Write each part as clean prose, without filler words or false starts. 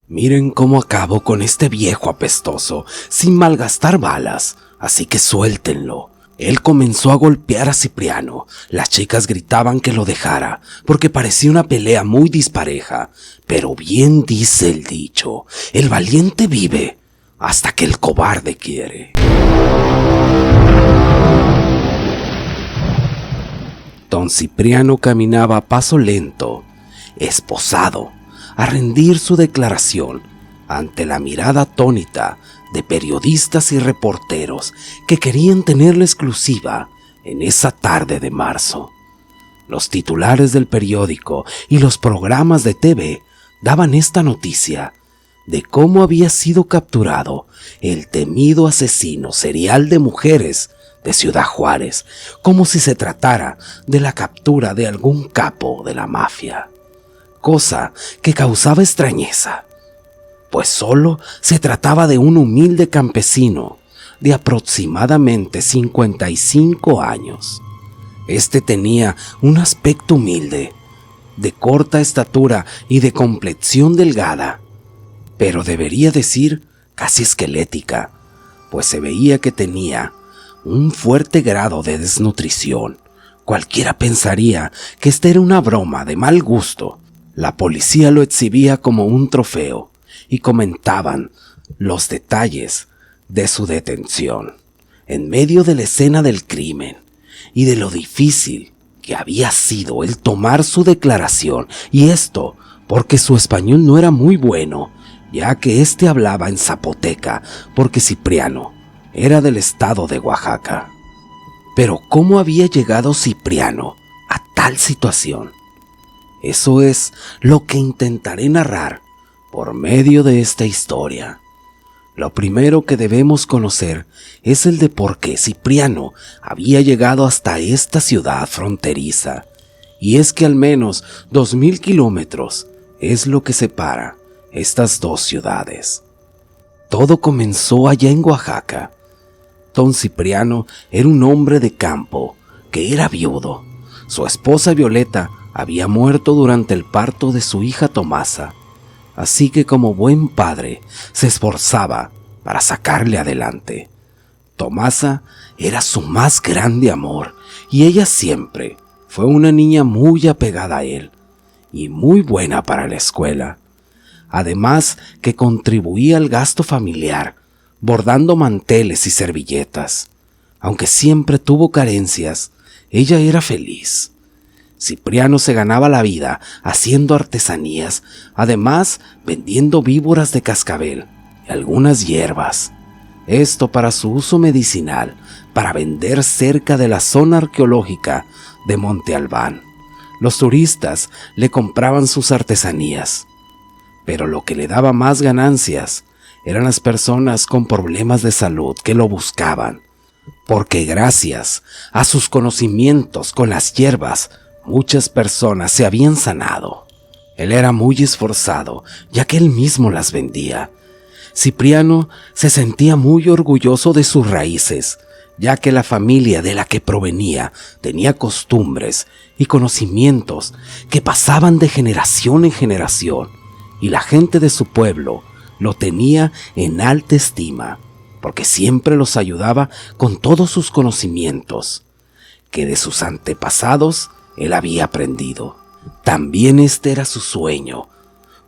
Miren cómo acabo con este viejo apestoso, sin malgastar balas, así que suéltenlo. Él comenzó a golpear a Cipriano. Las chicas gritaban que lo dejara, porque parecía una pelea muy dispareja. Pero bien dice el dicho, el valiente vive hasta que el cobarde quiere. Don Cipriano caminaba a paso lento, esposado, a rendir su declaración ante la mirada atónita de periodistas y reporteros que querían tener la exclusiva en esa tarde de marzo. Los titulares del periódico y los programas de TV daban esta noticia de cómo había sido capturado el temido asesino serial de mujeres de Ciudad Juárez, como si se tratara de la captura de algún capo de la mafia, cosa que causaba extrañeza, pues solo se trataba de un humilde campesino de aproximadamente 55 años. Este tenía un aspecto humilde, de corta estatura y de complexión delgada, pero debería decir casi esquelética, pues se veía que tenía un fuerte grado de desnutrición. Cualquiera pensaría que esta era una broma de mal gusto. La policía lo exhibía como un trofeo y comentaban los detalles de su detención en medio de la escena del crimen y de lo difícil que había sido el tomar su declaración, y esto porque su español no era muy bueno, ya que éste hablaba en zapoteca, porque Cipriano era del estado de Oaxaca. Pero ¿cómo había llegado Cipriano a tal situación? Eso es lo que intentaré narrar por medio de esta historia. Lo primero que debemos conocer es el de por qué Cipriano había llegado hasta esta ciudad fronteriza. Y es que al menos 2000 kilómetros es lo que separa estas dos ciudades. Todo comenzó allá en Oaxaca. Don Cipriano era un hombre de campo que era viudo. Su esposa Violeta había muerto durante el parto de su hija Tomasa, así que como buen padre se esforzaba para sacarle adelante. Tomasa era su más grande amor y ella siempre fue una niña muy apegada a él y muy buena para la escuela. Además que contribuía al gasto familiar, bordando manteles y servilletas. Aunque siempre tuvo carencias, ella era feliz. Cipriano se ganaba la vida haciendo artesanías, además vendiendo víboras de cascabel y algunas hierbas. Esto para su uso medicinal, para vender cerca de la zona arqueológica de Monte Albán. Los turistas le compraban sus artesanías, pero lo que le daba más ganancias eran las personas con problemas de salud que lo buscaban, porque gracias a sus conocimientos con las hierbas, muchas personas se habían sanado. Él era muy esforzado, ya que él mismo las vendía. Cipriano se sentía muy orgulloso de sus raíces, ya que la familia de la que provenía tenía costumbres y conocimientos que pasaban de generación en generación, y la gente de su pueblo lo tenía en alta estima, porque siempre los ayudaba con todos sus conocimientos, que de sus antepasados él había aprendido. También este era su sueño,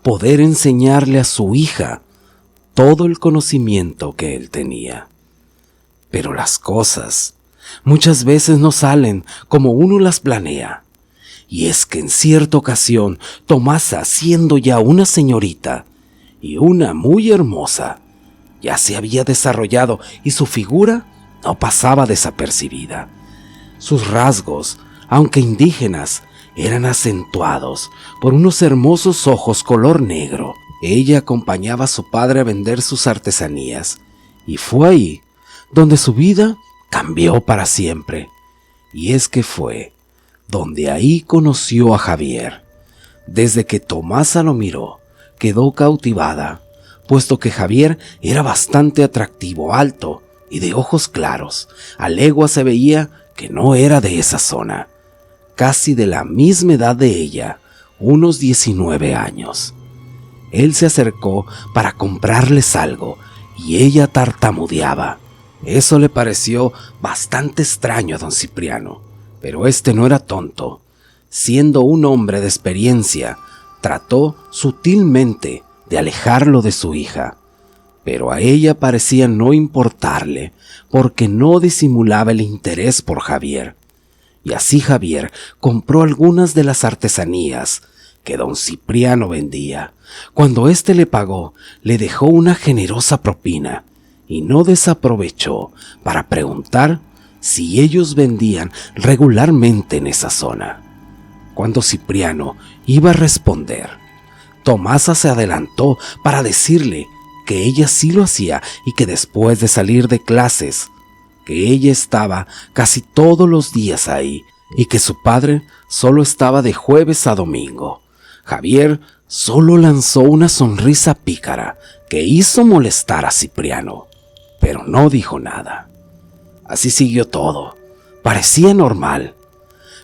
poder enseñarle a su hija todo el conocimiento que él tenía. Pero las cosas muchas veces no salen como uno las planea, y es que en cierta ocasión Tomasa, siendo ya una señorita, y una muy hermosa, ya se había desarrollado y su figura no pasaba desapercibida. Sus rasgos, aunque indígenas, eran acentuados por unos hermosos ojos color negro. Ella acompañaba a su padre a vender sus artesanías, y fue ahí donde su vida cambió para siempre. Y es que fue donde ahí conoció a Javier. Desde que Tomasa lo miró, quedó cautivada, puesto que Javier era bastante atractivo, alto y de ojos claros. A legua se veía que no era de esa zona, casi de la misma edad de ella, unos 19 años. Él se acercó para comprarles algo y ella tartamudeaba. Eso le pareció bastante extraño a don Cipriano, pero este no era tonto. Siendo un hombre de experiencia, trató sutilmente de alejarlo de su hija, pero a ella parecía no importarle porque no disimulaba el interés por Javier. Y así Javier compró algunas de las artesanías que don Cipriano vendía. Cuando éste le pagó, le dejó una generosa propina y no desaprovechó para preguntar si ellos vendían regularmente en esa zona. Cuando Cipriano iba a responder, Tomasa se adelantó para decirle que ella sí lo hacía y que después de salir de clases, que ella estaba casi todos los días ahí y que su padre solo estaba de jueves a domingo. Javier solo lanzó una sonrisa pícara que hizo molestar a Cipriano, pero no dijo nada. Así siguió todo. Parecía normal.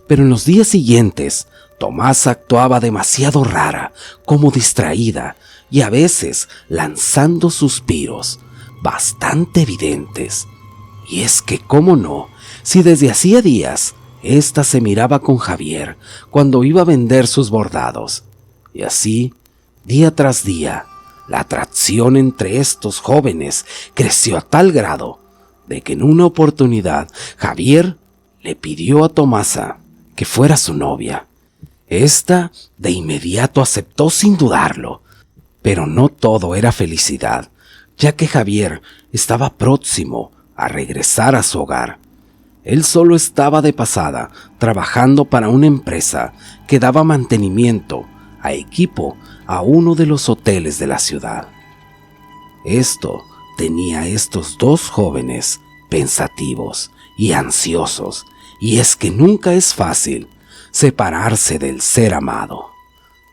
Pero en los días siguientes, Tomasa actuaba demasiado rara, como distraída, y a veces lanzando suspiros bastante evidentes. Y es que, ¿cómo no? Si desde hacía días, ésta se miraba con Javier cuando iba a vender sus bordados. Y así, día tras día, la atracción entre estos jóvenes creció a tal grado de que en una oportunidad Javier le pidió a Tomasa que fuera su novia. Esta de inmediato aceptó sin dudarlo, pero no todo era felicidad, ya que Javier estaba próximo a regresar a su hogar. Él solo estaba de pasada, trabajando para una empresa que daba mantenimiento a equipo a uno de los hoteles de la ciudad. Esto tenía a estos dos jóvenes pensativos y ansiosos, y es que nunca es fácil separarse del ser amado.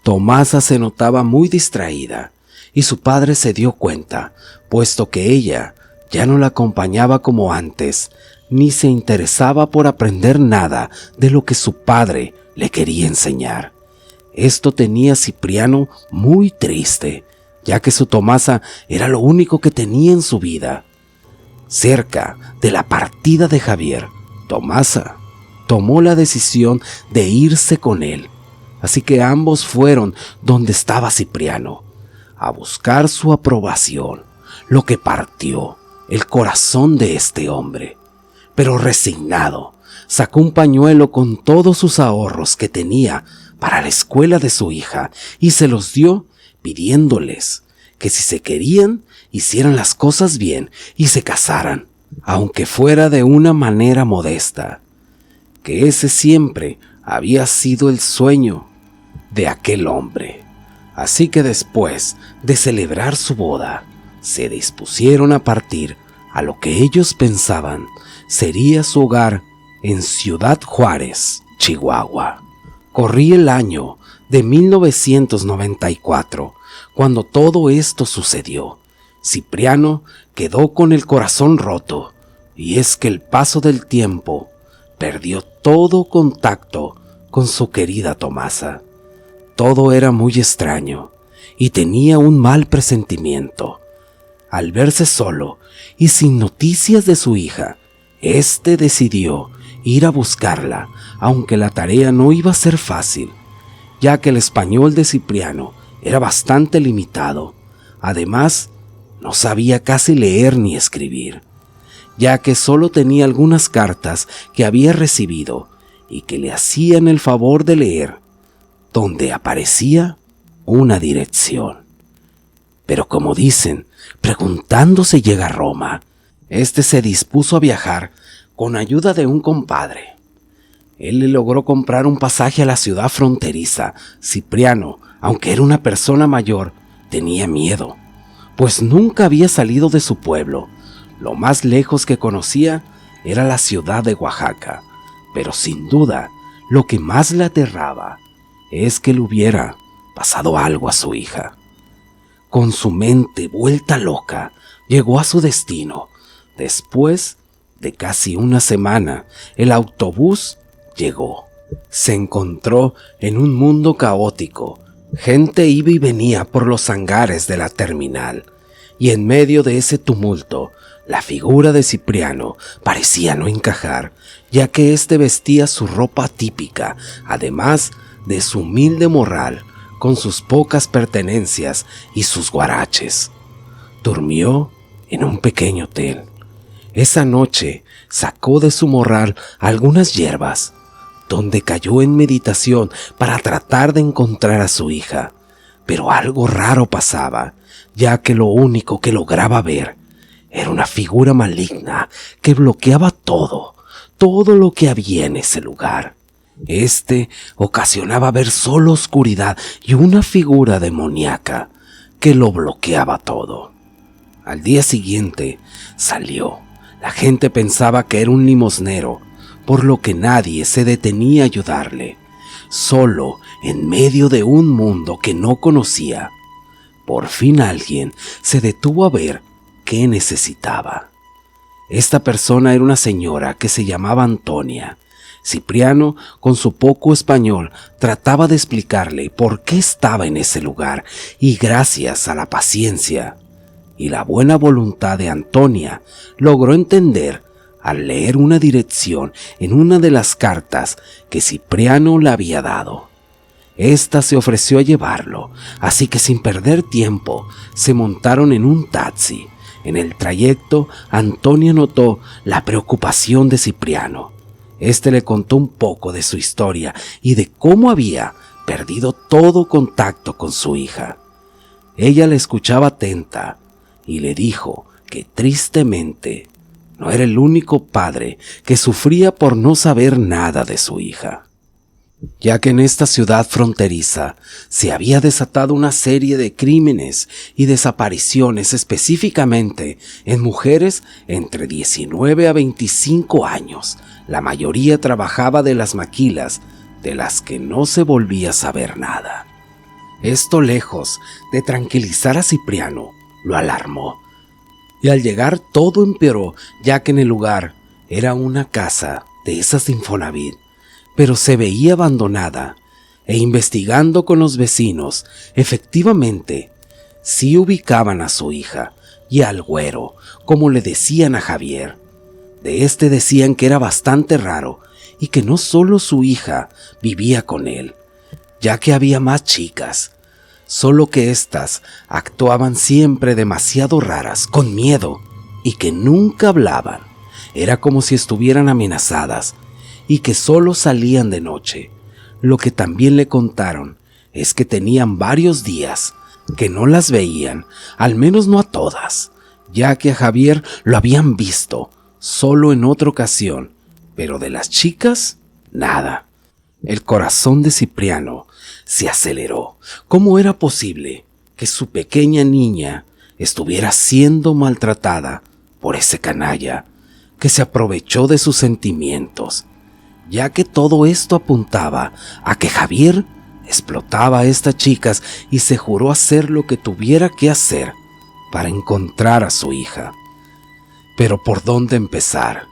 Tomasa se notaba muy distraída, y su padre se dio cuenta, puesto que ella ya no la acompañaba como antes, ni se interesaba por aprender nada de lo que su padre le quería enseñar. Esto tenía a Cipriano muy triste, ya que su Tomasa era lo único que tenía en su vida. Cerca de la partida de Javier, Tomasa tomó la decisión de irse con él, así que ambos fueron donde estaba Cipriano, a buscar su aprobación, lo que partió el corazón de este hombre. Pero resignado, sacó un pañuelo con todos sus ahorros que tenía para la escuela de su hija y se los dio pidiéndoles que si se querían, hicieran las cosas bien y se casaran, aunque fuera de una manera modesta, que ese siempre había sido el sueño de aquel hombre. Así que después de celebrar su boda, se dispusieron a partir a lo que ellos pensaban sería su hogar en Ciudad Juárez, Chihuahua. Corría el año de 1994, cuando todo esto sucedió. Cipriano quedó con el corazón roto, y es que el paso del tiempo perdió todo contacto con su querida Tomasa. Todo era muy extraño, y tenía un mal presentimiento. Al verse solo y sin noticias de su hija, este decidió ir a buscarla, aunque la tarea no iba a ser fácil, ya que el español de Cipriano era bastante limitado. Además, no sabía casi leer ni escribir, ya que solo tenía algunas cartas que había recibido y que le hacían el favor de leer, donde aparecía una dirección. Pero como dicen, preguntando se llega a Roma. Este se dispuso a viajar con ayuda de un compadre. Él le logró comprar un pasaje a la ciudad fronteriza. Cipriano, aunque era una persona mayor, tenía miedo, pues nunca había salido de su pueblo. Lo más lejos que conocía era la ciudad de Oaxaca, pero sin duda, lo que más le aterraba es que le hubiera pasado algo a su hija. Con su mente vuelta loca, llegó a su destino. Después de casi una semana, el autobús llegó. Se encontró en un mundo caótico, Gente iba y venía por los hangares de la terminal, y en medio de ese tumulto, la figura de Cipriano parecía no encajar, ya que éste vestía su ropa típica, además de su humilde morral, con sus pocas pertenencias y sus guaraches. Durmió en un pequeño hotel. Esa noche sacó de su morral algunas hierbas, donde cayó en meditación para tratar de encontrar a su hija. Pero algo raro pasaba, ya que lo único que lograba ver era una figura maligna que bloqueaba todo lo que había en ese lugar. Este ocasionaba ver solo oscuridad y una figura demoníaca que lo bloqueaba todo. Al día siguiente salió. La gente pensaba que era un limosnero, por lo que nadie se detenía a ayudarle. Solo en medio de un mundo que no conocía, por fin alguien se detuvo a ver qué necesitaba. Esta persona era una señora que se llamaba Antonia. Cipriano, con su poco español, trataba de explicarle por qué estaba en ese lugar, y gracias a la paciencia y la buena voluntad de Antonia, logró entender al leer una dirección en una de las cartas que Cipriano le había dado. Esta se ofreció a llevarlo, así que sin perder tiempo se montaron en un taxi. En el trayecto, Antonia notó la preocupación de Cipriano. Este le contó un poco de su historia y de cómo había perdido todo contacto con su hija. Ella le escuchaba atenta y le dijo que tristemente no era el único padre que sufría por no saber nada de su hija, ya que en esta ciudad fronteriza se había desatado una serie de crímenes y desapariciones, específicamente en mujeres entre 19 a 25 años. La mayoría trabajaba de las maquilas, de las que no se volvía a saber nada. Esto, lejos de tranquilizar a Cipriano, lo alarmó. Y al llegar todo empeoró, ya que en el lugar era una casa de esas de Infonavit, pero se veía abandonada, e investigando con los vecinos, efectivamente, sí ubicaban a su hija y al güero, como le decían a Javier. De este decían que era bastante raro y que no solo su hija vivía con él, ya que había más chicas, solo que éstas actuaban siempre demasiado raras, con miedo, y que nunca hablaban. Era como si estuvieran amenazadas, y que solo salían de noche. Lo que también le contaron es que tenían varios días que no las veían, al menos no a todas, ya que a Javier lo habían visto solo en otra ocasión, pero de las chicas, nada. El corazón de Cipriano se aceleró. ¿Cómo era posible que su pequeña niña estuviera siendo maltratada por ese canalla que se aprovechó de sus sentimientos? Ya que todo esto apuntaba a que Javier explotaba a estas chicas y se juró hacer lo que tuviera que hacer para encontrar a su hija. Pero ¿por dónde empezar?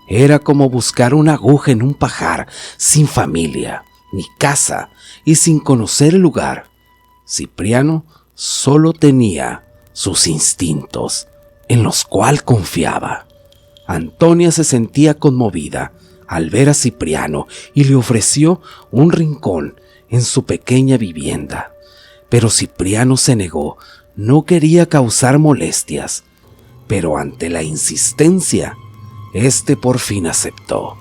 Era como buscar una aguja en un pajar, sin familia, ni casa y sin conocer el lugar. Cipriano solo tenía sus instintos, en los cuales confiaba. Antonia se sentía conmovida al ver a Cipriano y le ofreció un rincón en su pequeña vivienda. Pero Cipriano se negó, no quería causar molestias. Pero ante la insistencia, este por fin aceptó.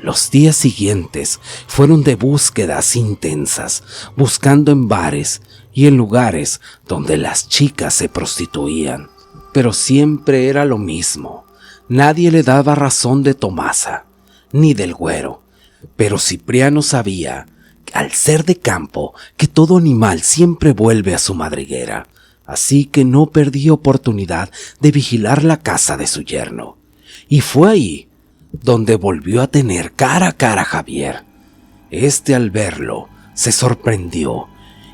Los días siguientes fueron de búsquedas intensas, buscando en bares y en lugares donde las chicas se prostituían. Pero siempre era lo mismo. Nadie le daba razón de Tomasa, ni del güero. Pero Cipriano sabía, al ser de campo, que todo animal siempre vuelve a su madriguera. Así que no perdió oportunidad de vigilar la casa de su yerno. Y fue ahí donde volvió a tener cara a cara a Javier. Este, al verlo, se sorprendió,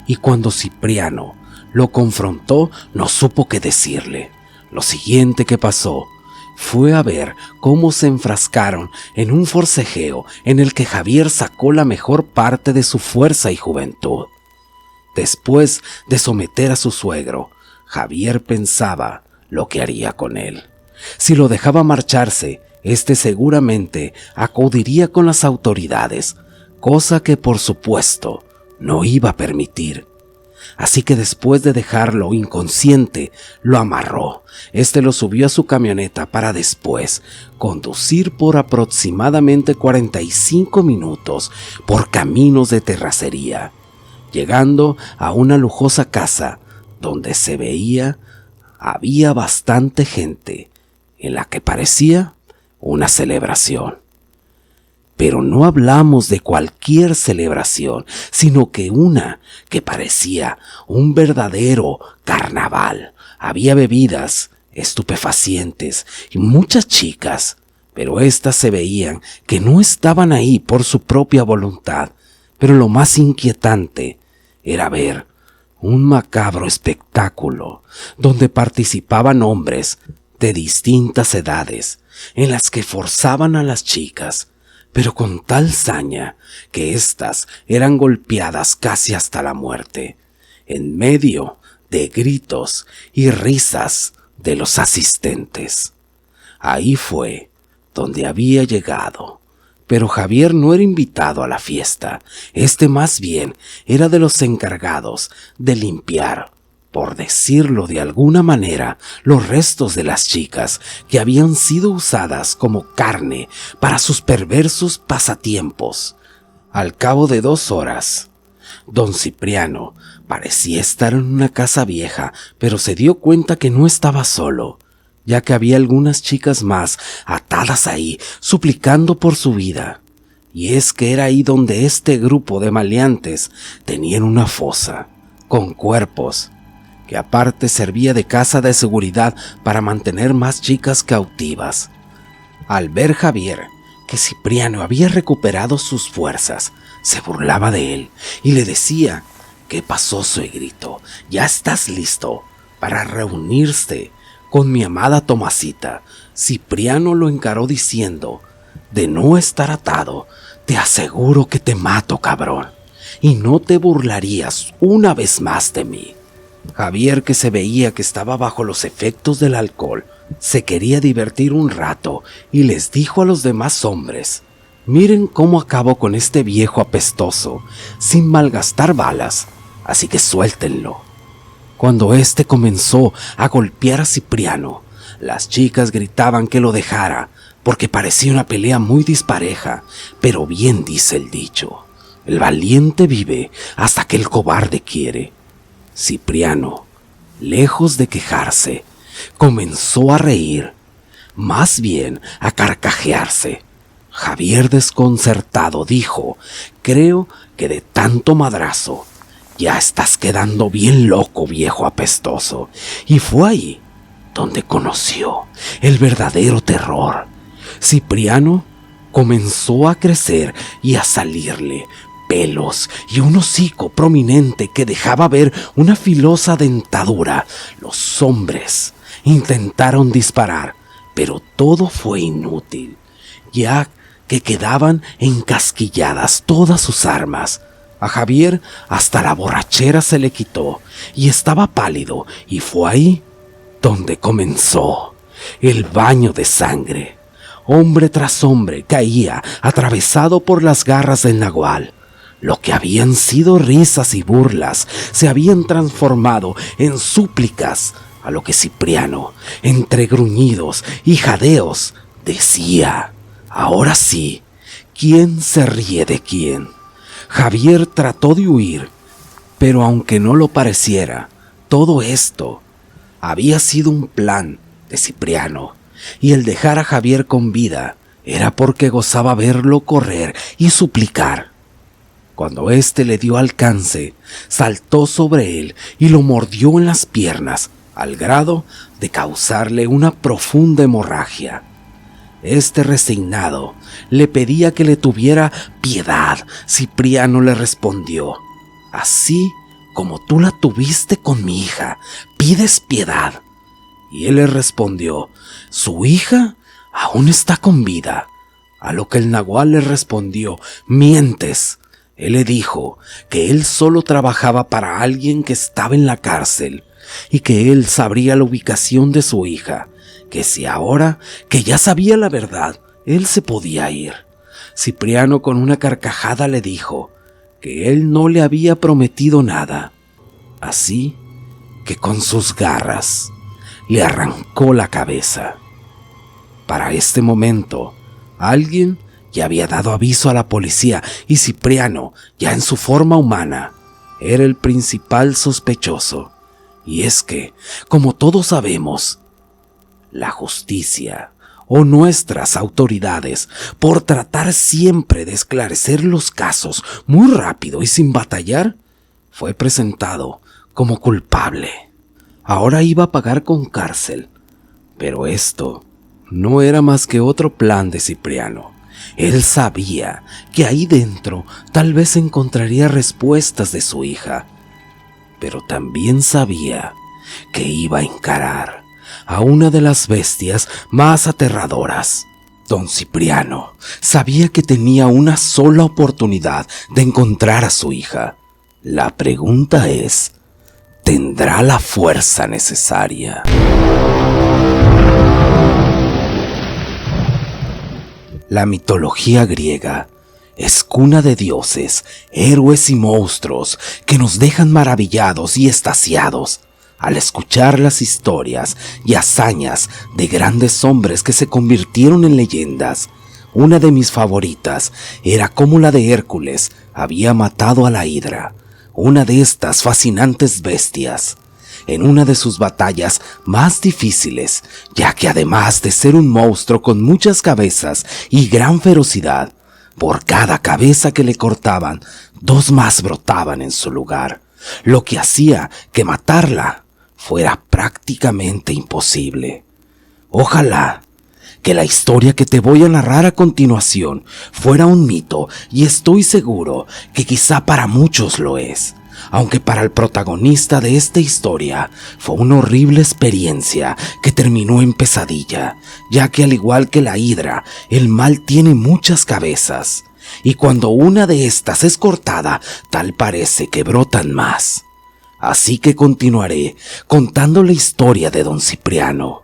y cuando Cipriano lo confrontó, no supo qué decirle. Lo siguiente que pasó fue a ver cómo se enfrascaron en un forcejeo en el que Javier sacó la mejor parte de su fuerza y juventud. Después de someter a su suegro, Javier pensaba lo que haría con él. Si lo dejaba marcharse, este seguramente acudiría con las autoridades, cosa que por supuesto no iba a permitir. Así que después de dejarlo inconsciente, lo amarró. Lo subió a su camioneta para después conducir por aproximadamente 45 minutos por caminos de terracería, llegando a una lujosa casa donde se veía había bastante gente, en la que parecía una celebración. Pero no hablamos de cualquier celebración, sino que una que parecía un verdadero carnaval. Había bebidas, estupefacientes y muchas chicas, pero éstas se veían que no estaban ahí por su propia voluntad. Pero lo más inquietante era ver un macabro espectáculo donde participaban hombres de distintas edades, en las que forzaban a las chicas, pero con tal saña que éstas eran golpeadas casi hasta la muerte, en medio de gritos y risas de los asistentes. Ahí fue donde había llegado. Pero Javier no era invitado a la fiesta. Más bien era de los encargados de limpiar, por decirlo de alguna manera, los restos de las chicas que habían sido usadas como carne para sus perversos pasatiempos. Al cabo de 2 horas, don Cipriano parecía estar en una casa vieja, pero se dio cuenta que no estaba solo, ya que había algunas chicas más atadas ahí, suplicando por su vida. Y es que era ahí donde este grupo de maleantes tenían una fosa, con cuerpos, que aparte servía de casa de seguridad para mantener más chicas cautivas. Al ver Javier que Cipriano había recuperado sus fuerzas, se burlaba de él y le decía: «¿Qué pasó, suegrito? ¿Ya estás listo para reunirse con mi amada Tomasita?» Cipriano lo encaró diciendo: «De no estar atado, te aseguro que te mato, cabrón, y no te burlarías una vez más de mí». Javier, que se veía que estaba bajo los efectos del alcohol, se quería divertir un rato y les dijo a los demás hombres: «Miren cómo acabo con este viejo apestoso, sin malgastar balas, así que suéltenlo». Cuando comenzó a golpear a Cipriano, las chicas gritaban que lo dejara, porque parecía una pelea muy dispareja. Pero bien dice el dicho: el valiente vive hasta que el cobarde quiere. Cipriano, lejos de quejarse, comenzó a reír, más bien a carcajearse. Javier, desconcertado, dijo: «Creo que de tanto madrazo ya estás quedando bien loco, viejo apestoso». Y fue ahí donde conoció el verdadero terror. Cipriano comenzó a crecer y a salirle pelos y un hocico prominente que dejaba ver una filosa dentadura. Los hombres intentaron disparar, pero todo fue inútil, ya que quedaban encasquilladas todas sus armas. A Javier hasta la borrachera se le quitó y estaba pálido, y fue ahí donde comenzó el baño de sangre. Hombre tras hombre caía atravesado por las garras del nagual. Lo que habían sido risas y burlas se habían transformado en súplicas, a lo que Cipriano, entre gruñidos y jadeos, decía: «Ahora sí, ¿quién se ríe de quién?». Javier trató de huir, pero aunque no lo pareciera, todo esto había sido un plan de Cipriano, y el dejar a Javier con vida era porque gozaba verlo correr y suplicar. Cuando le dio alcance, saltó sobre él y lo mordió en las piernas, al grado de causarle una profunda hemorragia. Resignado, le pedía que le tuviera piedad. Cipriano le respondió: «Así como tú la tuviste con mi hija, pides piedad». Y él le respondió: «¿Su hija aún está con vida?». A lo que el nagual le respondió: «Mientes, Él le dijo que él solo trabajaba para alguien que estaba en la cárcel y que él sabría la ubicación de su hija, que si ahora que ya sabía la verdad, él se podía ir. Cipriano con una carcajada le dijo que él no le había prometido nada, así que con sus garras le arrancó la cabeza. Para este momento, alguien ya había dado aviso a la policía y Cipriano, ya en su forma humana, era el principal sospechoso. Y es que, como todos sabemos, la justicia o nuestras autoridades, por tratar siempre de esclarecer los casos muy rápido y sin batallar, fue presentado como culpable. Ahora iba a pagar con cárcel, pero esto no era más que otro plan de Cipriano. Él sabía que ahí dentro tal vez encontraría respuestas de su hija, pero también sabía que iba a encarar a una de las bestias más aterradoras. Don Cipriano sabía que tenía una sola oportunidad de encontrar a su hija. La pregunta es, ¿tendrá la fuerza necesaria? La mitología griega es cuna de dioses, héroes y monstruos que nos dejan maravillados y extasiados al escuchar las historias y hazañas de grandes hombres que se convirtieron en leyendas. Una de mis favoritas era cómo la de Hércules había matado a la Hidra, una de estas fascinantes bestias, en una de sus batallas más difíciles, ya que además de ser un monstruo con muchas cabezas y gran ferocidad, por cada cabeza que le cortaban, 2 más brotaban en su lugar, lo que hacía que matarla fuera prácticamente imposible. Ojalá que la historia que te voy a narrar a continuación fuera un mito, y estoy seguro que quizá para muchos lo es. Aunque para el protagonista de esta historia fue una horrible experiencia que terminó en pesadilla, ya que al igual que la Hidra, el mal tiene muchas cabezas, y cuando una de estas es cortada, tal parece que brotan más. Así que continuaré contando la historia de Don Cipriano,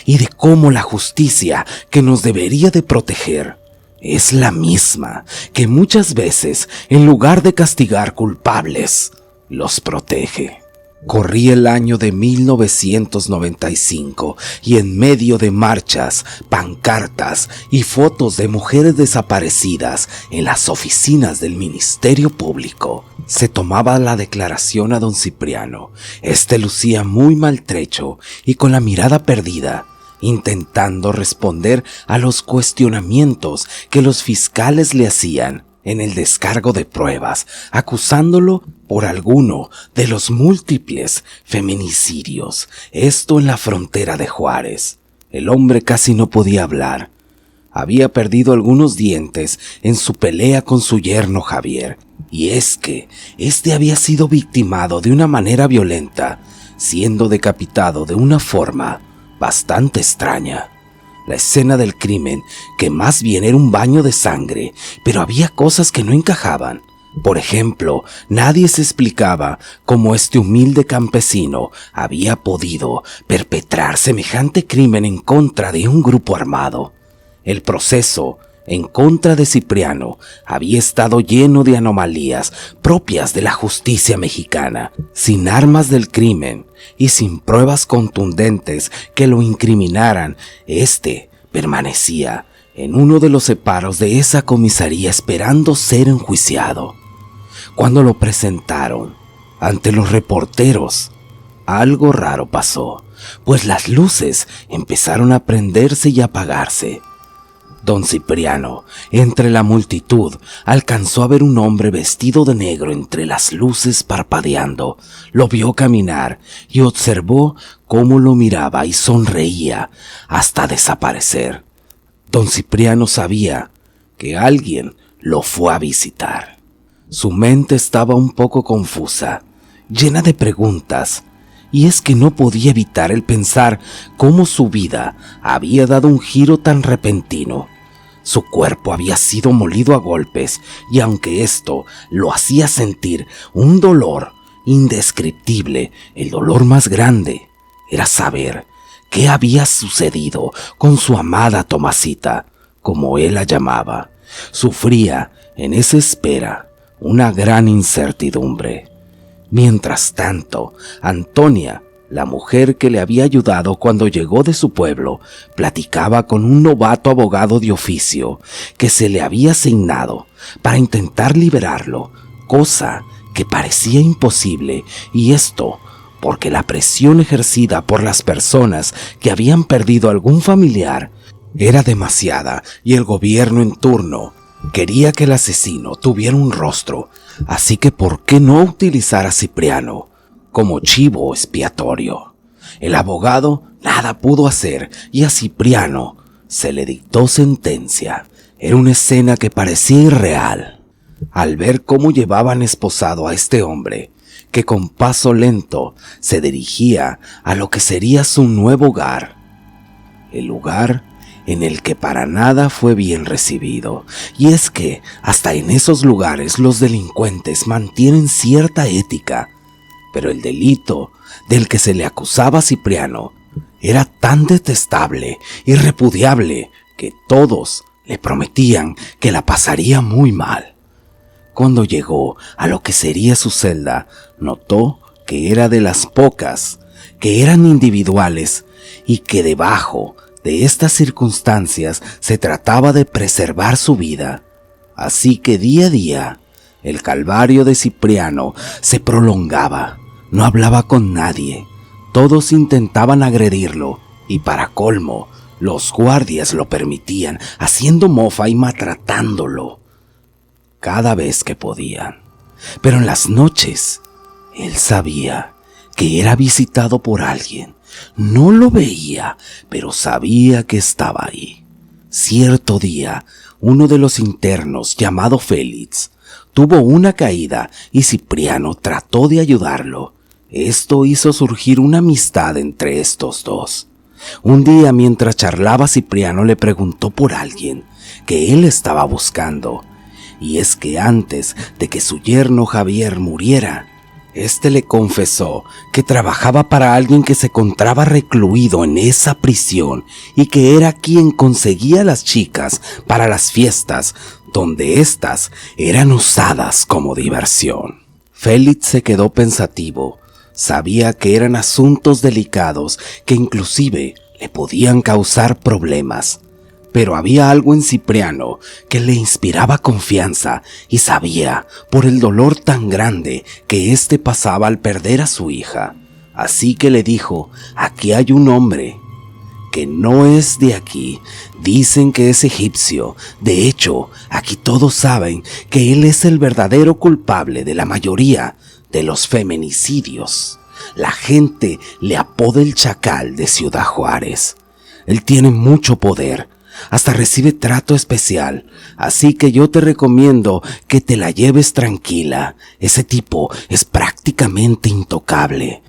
y de cómo la justicia que nos debería de proteger es la misma que muchas veces, en lugar de castigar culpables, los protege. Corría el año de 1995 y en medio de marchas, pancartas y fotos de mujeres desaparecidas en las oficinas del Ministerio Público, se tomaba la declaración a Don Cipriano. Este lucía muy maltrecho y con la mirada perdida, intentando responder a los cuestionamientos que los fiscales le hacían en el descargo de pruebas, acusándolo por alguno de los múltiples feminicidios, esto en la frontera de Juárez. El hombre casi no podía hablar. Había perdido algunos dientes en su pelea con su yerno Javier, y es que este había sido victimado de una manera violenta, siendo decapitado de una forma bastante extraña. La escena del crimen, que más bien era un baño de sangre, pero había cosas que no encajaban. Por ejemplo, nadie se explicaba cómo este humilde campesino había podido perpetrar semejante crimen en contra de un grupo armado. El proceso en contra de Cipriano había estado lleno de anomalías propias de la justicia mexicana, sin armas del crimen y sin pruebas contundentes que lo incriminaran. Este permanecía en uno de los separos de esa comisaría esperando ser enjuiciado. Cuando lo presentaron ante los reporteros, algo raro pasó, pues las luces empezaron a prenderse y apagarse. Don Cipriano, entre la multitud, alcanzó a ver un hombre vestido de negro entre las luces parpadeando. Lo vio caminar y observó cómo lo miraba y sonreía hasta desaparecer. Don Cipriano sabía que alguien lo fue a visitar. Su mente estaba un poco confusa, llena de preguntas, y es que no podía evitar el pensar cómo su vida había dado un giro tan repentino. Su cuerpo había sido molido a golpes, y aunque esto lo hacía sentir un dolor indescriptible, el dolor más grande era saber qué había sucedido con su amada Tomasita, como él la llamaba. Sufría en esa espera una gran incertidumbre. Mientras tanto, Antonia, la mujer que le había ayudado cuando llegó de su pueblo, platicaba con un novato abogado de oficio que se le había asignado para intentar liberarlo, cosa que parecía imposible, y esto porque la presión ejercida por las personas que habían perdido algún familiar era demasiada, y el gobierno en turno quería que el asesino tuviera un rostro, así que ¿por qué no utilizar a Cipriano como chivo expiatorio? El abogado nada pudo hacer y a Cipriano se le dictó sentencia. Era una escena que parecía irreal. Al ver cómo llevaban esposado a este hombre, que con paso lento se dirigía a lo que sería su nuevo hogar, el lugar en el que para nada fue bien recibido. Y es que hasta en esos lugares los delincuentes mantienen cierta ética, pero el delito del que se le acusaba a Cipriano era tan detestable y repudiable que todos le prometían que la pasaría muy mal. Cuando llegó a lo que sería su celda, notó que era de las pocas que eran individuales y que debajo de estas circunstancias se trataba de preservar su vida. Así que día a día el calvario de Cipriano se prolongaba. No hablaba con nadie. Todos intentaban agredirlo y para colmo los guardias lo permitían, haciendo mofa y maltratándolo cada vez que podían. Pero en las noches él sabía que era visitado por alguien. No lo veía, pero sabía que estaba ahí. Cierto día, uno de los internos, llamado Félix, tuvo una caída y Cipriano trató de ayudarlo. Esto hizo surgir una amistad entre estos dos. Un día, mientras charlaba, Cipriano le preguntó por alguien que él estaba buscando. Y es que antes de que su yerno Javier muriera, este le confesó que trabajaba para alguien que se encontraba recluido en esa prisión y que era quien conseguía las chicas para las fiestas, donde éstas eran usadas como diversión. Félix se quedó pensativo. Sabía que eran asuntos delicados que inclusive le podían causar problemas. Pero había algo en Cipriano que le inspiraba confianza y sabía por el dolor tan grande que éste pasaba al perder a su hija. Así que le dijo: aquí hay un hombre que no es de aquí. Dicen que es egipcio. De hecho, aquí todos saben que él es el verdadero culpable de la mayoría de los feminicidios. La gente le apoda el Chacal de Ciudad Juárez. Él tiene mucho poder. Hasta recibe trato especial, así que yo te recomiendo que te la lleves tranquila. Ese tipo es prácticamente intocable.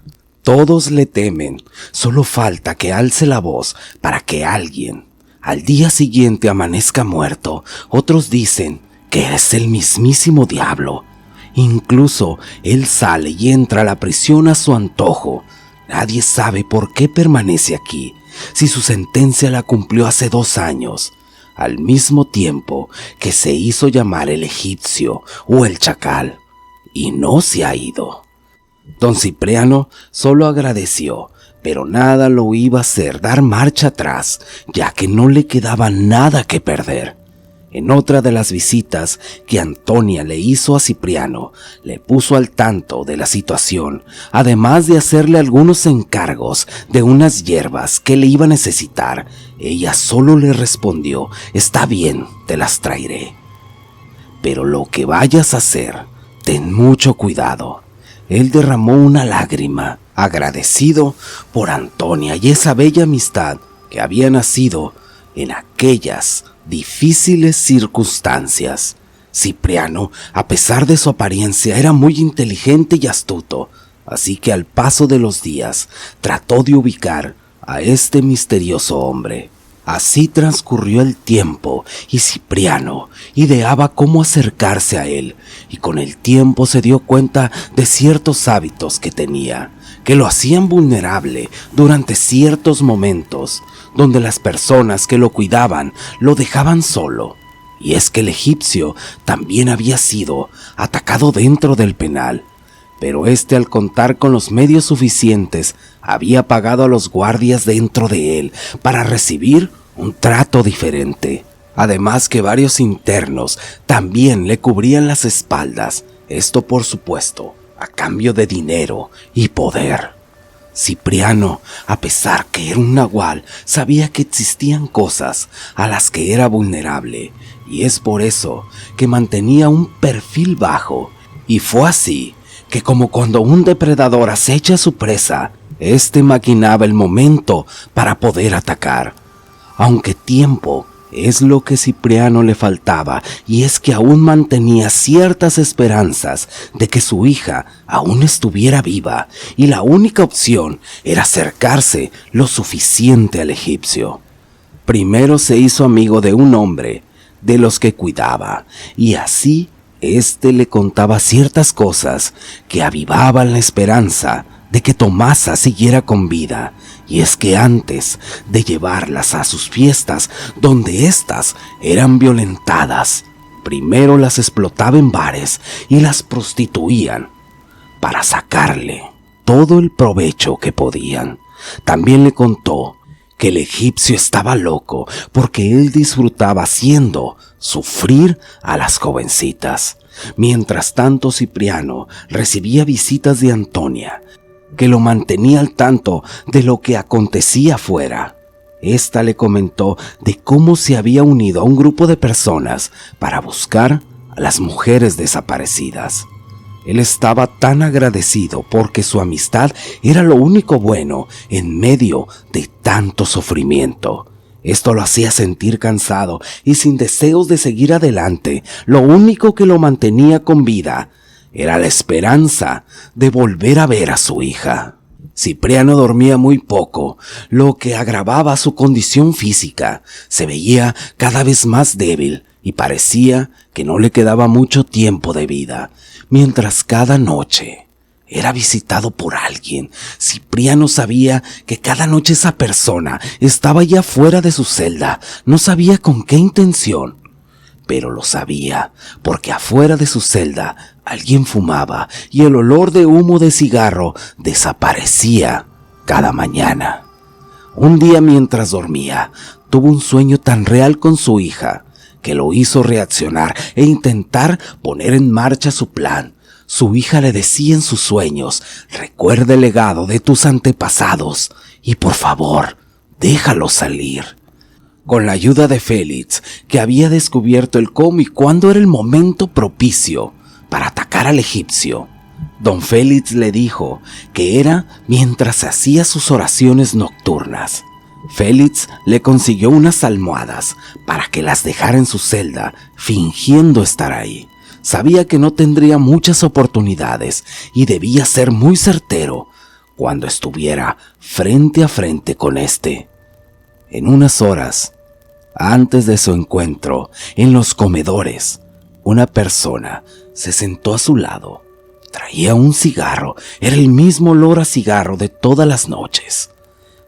Todos le temen, solo falta que alce la voz para que alguien al día siguiente amanezca muerto. Otros dicen que es el mismísimo diablo. Incluso él sale y entra a la prisión a su antojo. Nadie sabe por qué permanece aquí, si su sentencia la cumplió hace 2 años, al mismo tiempo que se hizo llamar el egipcio o el Chacal, y no se ha ido. Don Cipriano solo agradeció, pero nada lo iba a hacer dar marcha atrás, ya que no le quedaba nada que perder. En otra de las visitas que Antonia le hizo a Cipriano, le puso al tanto de la situación, además de hacerle algunos encargos de unas hierbas que le iba a necesitar. Ella solo le respondió: está bien, te las traeré. Pero lo que vayas a hacer, ten mucho cuidado. Él derramó una lágrima, agradecido por Antonia y esa bella amistad que había nacido en aquellas difíciles circunstancias. Cipriano, a pesar de su apariencia, era muy inteligente y astuto, así que al paso de los días trató de ubicar a este misterioso hombre. Así transcurrió el tiempo y Cipriano ideaba cómo acercarse a él, y con el tiempo se dio cuenta de ciertos hábitos que tenía, que lo hacían vulnerable durante ciertos momentos, donde las personas que lo cuidaban lo dejaban solo. Y es que el egipcio también había sido atacado dentro del penal, pero al contar con los medios suficientes, había pagado a los guardias dentro de él para recibir un trato diferente. Además que varios internos también le cubrían las espaldas, esto por supuesto, a cambio de dinero y poder. Cipriano, a pesar que era un nahual, sabía que existían cosas a las que era vulnerable, y es por eso que mantenía un perfil bajo. Y fue así que, como cuando un depredador acecha a su presa, maquinaba el momento para poder atacar. Aunque tiempo es lo que Cipriano le faltaba, y es que aún mantenía ciertas esperanzas de que su hija aún estuviera viva, y la única opción era acercarse lo suficiente al egipcio. Primero se hizo amigo de un hombre de los que cuidaba, y así le contaba ciertas cosas que avivaban la esperanza de que Tomasa siguiera con vida. Y es que antes de llevarlas a sus fiestas, donde éstas eran violentadas, primero las explotaba en bares y las prostituían para sacarle todo el provecho que podían. También le contó que el egipcio estaba loco porque él disfrutaba haciendo sufrir a las jovencitas. Mientras tanto, Cipriano recibía visitas de Antonia, que lo mantenía al tanto de lo que acontecía afuera. Esta le comentó de cómo se había unido a un grupo de personas para buscar a las mujeres desaparecidas. Él estaba tan agradecido porque su amistad era lo único bueno en medio de tanto sufrimiento. Esto lo hacía sentir cansado y sin deseos de seguir adelante. Lo único que lo mantenía con vida era la esperanza de volver a ver a su hija. Cipriano dormía muy poco, lo que agravaba su condición física. Se veía cada vez más débil y parecía que no le quedaba mucho tiempo de vida. Mientras cada noche era visitado por alguien, Cipriano sabía que cada noche esa persona estaba ya fuera de su celda. No sabía con qué intención, pero lo sabía porque afuera de su celda alguien fumaba y el olor de humo de cigarro desaparecía cada mañana. Un día, mientras dormía, tuvo un sueño tan real con su hija que lo hizo reaccionar e intentar poner en marcha su plan. Su hija le decía en sus sueños: recuerda el legado de tus antepasados y por favor, déjalo salir. Con la ayuda de Félix, que había descubierto el cómo y cuándo era el momento propicio para atacar al egipcio, don Félix le dijo que era mientras hacía sus oraciones nocturnas. Félix le consiguió unas almohadas para que las dejara en su celda, fingiendo estar ahí. Sabía que no tendría muchas oportunidades y debía ser muy certero cuando estuviera frente a frente con En unas horas antes de su encuentro, en los comedores, una persona se sentó a su lado. Traía un cigarro, era el mismo olor a cigarro de todas las noches.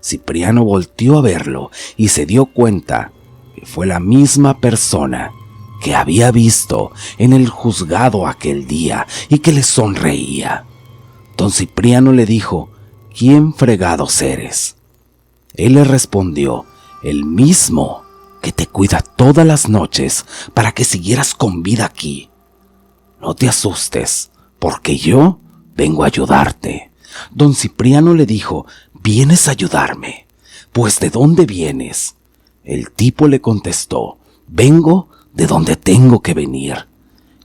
Cipriano volteó a verlo y se dio cuenta que fue la misma persona que había visto en el juzgado aquel día y que le sonreía. Don Cipriano le dijo: ¿quién fregados eres? Él le respondió: el mismo que te cuida todas las noches para que siguieras con vida aquí. No te asustes, porque yo vengo a ayudarte. Don Cipriano le dijo: ¿vienes a ayudarme? Pues ¿de dónde vienes? El tipo le contestó: vengo de donde tengo que venir.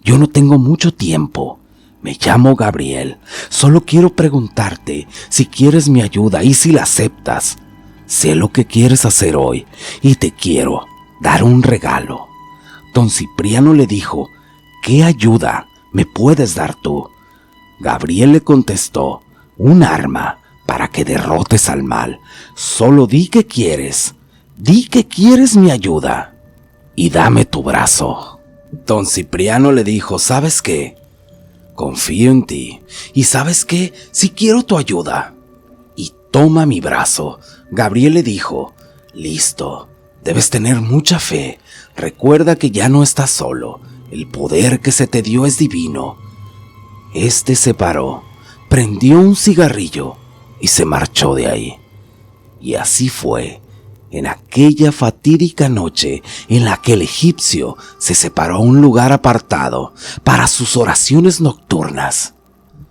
Yo no tengo mucho tiempo. Me llamo Gabriel. Solo quiero preguntarte si quieres mi ayuda y si la aceptas. Sé lo que quieres hacer hoy y te quiero dar un regalo. Don Cipriano le dijo: ¿qué ayuda me puedes dar tú? Gabriel le contestó: un arma para que derrotes al mal. Solo di qué quieres. Di que quieres mi ayuda y dame tu brazo. Don Cipriano le dijo, ¿sabes qué? Confío en ti. ¿Y sabes qué? Si quiero tu ayuda. Y toma mi brazo. Gabriel le dijo, listo, debes tener mucha fe. Recuerda que ya no estás solo. El poder que se te dio es divino. Este se paró, prendió un cigarrillo y se marchó de ahí. Y así fue, en aquella fatídica noche en la que el egipcio se separó a un lugar apartado para sus oraciones nocturnas.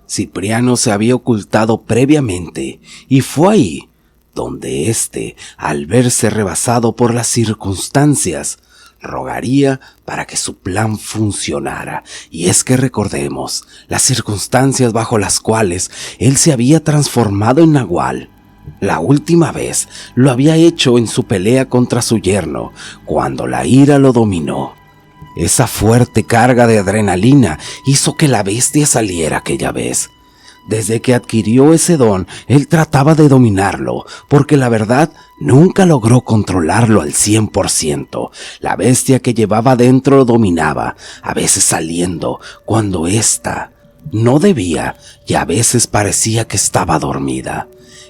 Cipriano se había ocultado previamente y fue ahí donde éste, al verse rebasado por las circunstancias, rogaría para que su plan funcionara. Y es que recordemos las circunstancias bajo las cuales él se había transformado en nahual. La última vez lo había hecho en su pelea contra su yerno, cuando la ira lo dominó. Esa fuerte carga de adrenalina hizo que la bestia saliera aquella vez. Desde que adquirió ese don, él trataba de dominarlo, porque la verdad nunca logró controlarlo al 100%. La bestia que llevaba dentro lo dominaba, a veces saliendo cuando ésta no debía y a veces parecía que estaba dormida.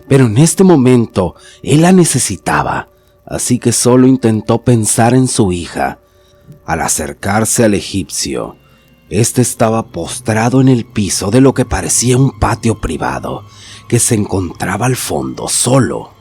Pero en este momento él la necesitaba, así que solo intentó pensar en su hija. Al acercarse al egipcio, este estaba postrado en el piso de lo que parecía un patio privado, que se encontraba al fondo, solo.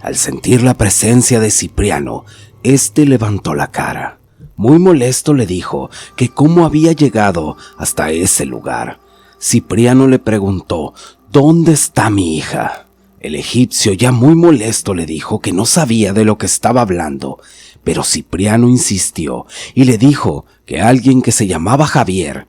Al sentir la presencia de Cipriano, este levantó la cara. Muy molesto le dijo que cómo había llegado hasta ese lugar. Cipriano le preguntó, ¿dónde está mi hija? El egipcio, ya muy molesto, le dijo que no sabía de lo que estaba hablando, pero Cipriano insistió y le dijo que alguien que se llamaba Javier,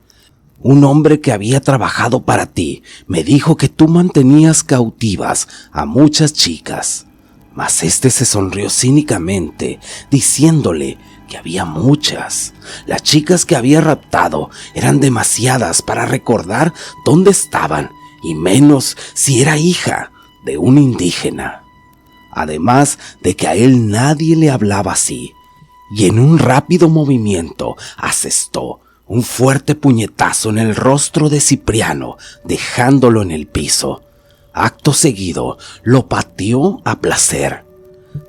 un hombre que había trabajado para ti, me dijo que tú mantenías cautivas a muchas chicas. Mas este se sonrió cínicamente, diciéndole que había muchas. Las chicas que había raptado eran demasiadas para recordar dónde estaban, y menos si era hija de un indígena. Además de que a él nadie le hablaba así, y en un rápido movimiento asestó un fuerte puñetazo en el rostro de Cipriano, dejándolo en el piso. Acto seguido, lo pateó a placer.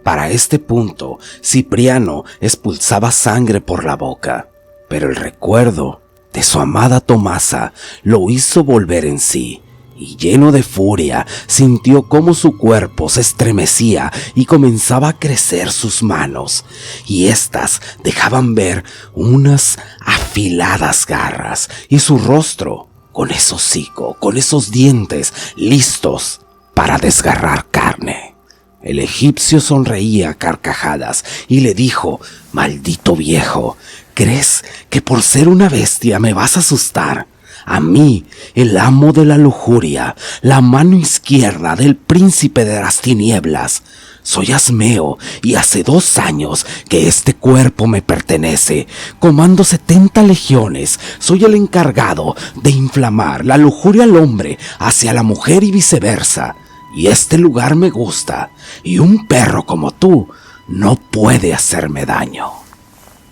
Para este punto, Cipriano expulsaba sangre por la boca, pero el recuerdo de su amada Tomasa lo hizo volver en sí. Y lleno de furia, sintió cómo su cuerpo se estremecía y comenzaba a crecer sus manos, y éstas dejaban ver unas afiladas garras, y su rostro con ese hocico, con esos dientes listos para desgarrar carne. El egipcio sonreía a carcajadas y le dijo, «Maldito viejo, ¿crees que por ser una bestia me vas a asustar? A mí, el amo de la lujuria, la mano izquierda del príncipe de las tinieblas. Soy Asmeo y hace 2 años que este cuerpo me pertenece. Comando 70 legiones, soy el encargado de inflamar la lujuria al hombre hacia la mujer y viceversa. Y este lugar me gusta, y un perro como tú no puede hacerme daño».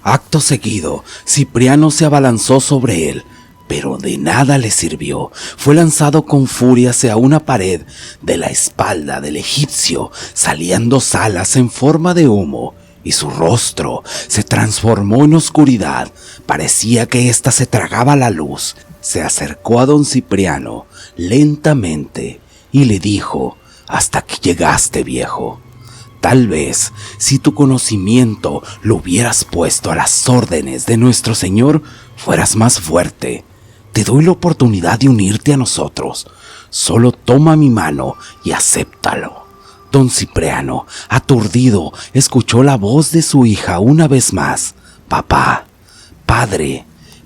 Acto seguido, Cipriano se abalanzó sobre él, pero de nada le sirvió. Fue lanzado con furia hacia una pared. De la espalda del egipcio salían 2 alas en forma de humo, y su rostro se transformó en oscuridad. Parecía que ésta se tragaba la luz. Se acercó a don Cipriano lentamente y le dijo, «Hasta aquí llegaste, viejo. Tal vez, si tu conocimiento lo hubieras puesto a las órdenes de nuestro Señor, fueras más fuerte. Te doy la oportunidad de unirte a nosotros. Solo toma mi mano y acéptalo». Don Cipriano, aturdido, escuchó la voz de su hija una vez más. «Papá, padre,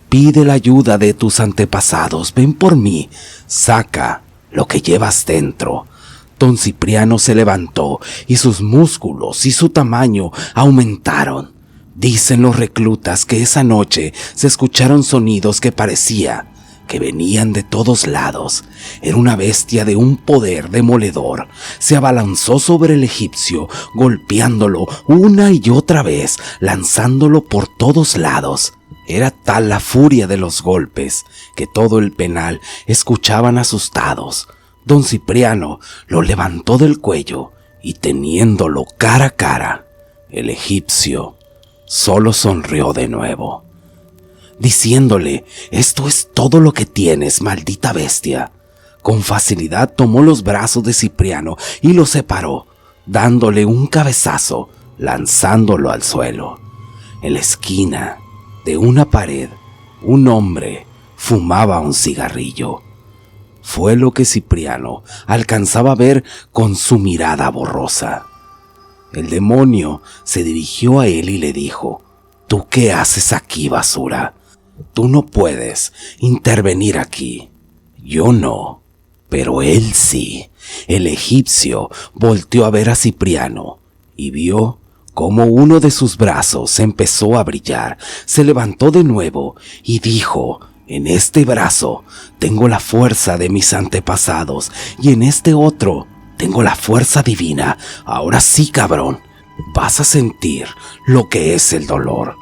pide la ayuda de tus antepasados. Ven por mí. Saca lo que llevas dentro». Don Cipriano se levantó y sus músculos y su tamaño aumentaron. Dicen los reclutas que esa noche se escucharon sonidos que parecía que venían de todos lados. Era una bestia de un poder demoledor. Se abalanzó sobre el egipcio, golpeándolo una y otra vez, lanzándolo por todos lados. Era tal la furia de los golpes que todo el penal escuchaban asustados. Don Cipriano lo levantó del cuello y teniéndolo cara a cara, el egipcio solo sonrió de nuevo, diciéndole: «Esto es todo lo que tienes, maldita bestia». Con facilidad tomó los brazos de Cipriano y lo separó, dándole un cabezazo, lanzándolo al suelo. En la esquina de una pared, un hombre fumaba un cigarrillo. Fue lo que Cipriano alcanzaba a ver con su mirada borrosa. El demonio se dirigió a él y le dijo: «¿Tú qué haces aquí, basura? Tú no puedes intervenir aquí». «Yo no, pero él sí». El egipcio volteó a ver a Cipriano y vio cómo uno de sus brazos empezó a brillar. Se levantó de nuevo y dijo: «En este brazo tengo la fuerza de mis antepasados y en este otro tengo la fuerza divina. Ahora sí, cabrón, vas a sentir lo que es el dolor».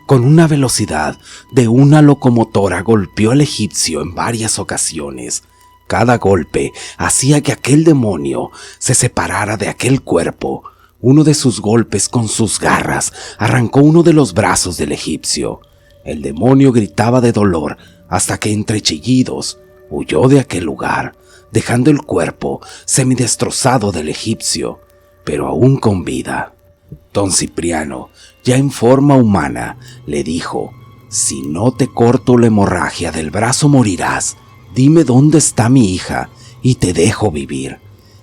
Con una velocidad de una locomotora golpeó al egipcio en varias ocasiones. Cada golpe hacía que aquel demonio se separara de aquel cuerpo. Uno de sus golpes con sus garras arrancó uno de los brazos del egipcio. El demonio gritaba de dolor hasta que entre chillidos huyó de aquel lugar, dejando el cuerpo semidestrozado del egipcio, pero aún con vida. Don Cipriano, ya en forma humana, le dijo: «Si no te corto la hemorragia del brazo morirás. Dime dónde está mi hija y te dejo vivir».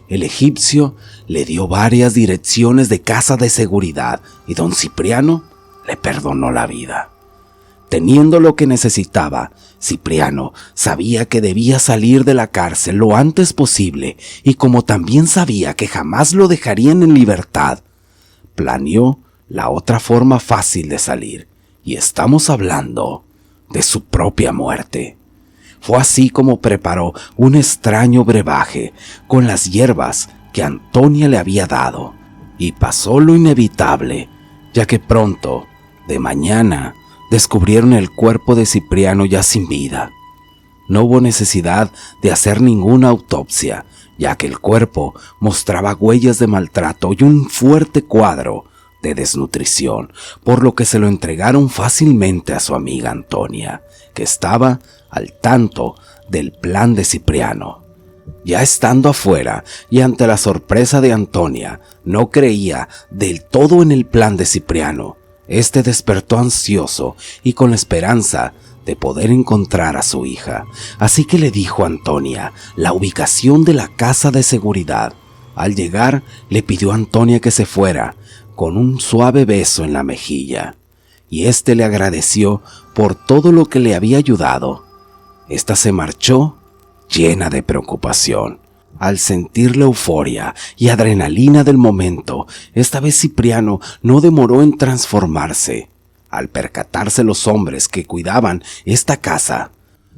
El egipcio le dio varias direcciones de casa de seguridad y don Cipriano le perdonó la vida. Teniendo lo que necesitaba, Cipriano sabía que debía salir de la cárcel lo antes posible y como también sabía que jamás lo dejarían en libertad, planeó la otra forma fácil de salir, y estamos hablando de su propia muerte. Fue así como preparó un extraño brebaje con las hierbas que Antonia le había dado, y pasó lo inevitable, ya que pronto, de mañana, descubrieron el cuerpo de Cipriano ya sin vida. No hubo necesidad de hacer ninguna autopsia, ya que el cuerpo mostraba huellas de maltrato y un fuerte cuadro de desnutrición, por lo que se lo entregaron fácilmente a su amiga Antonia, que estaba al tanto del plan de Cipriano. Ya estando afuera y ante la sorpresa de Antonia, no creía del todo en el plan de Cipriano. Este despertó ansioso y con la esperanza de poder encontrar a su hija, así que le dijo a Antonia la ubicación de la casa de seguridad. Al llegar, le pidió a Antonia que se fuera, con un suave beso en la mejilla, y éste le agradeció por todo lo que le había ayudado. Esta se marchó llena de preocupación. Al sentir la euforia y adrenalina del momento, esta vez Cipriano no demoró en transformarse. Al percatarse los hombres que cuidaban esta casa,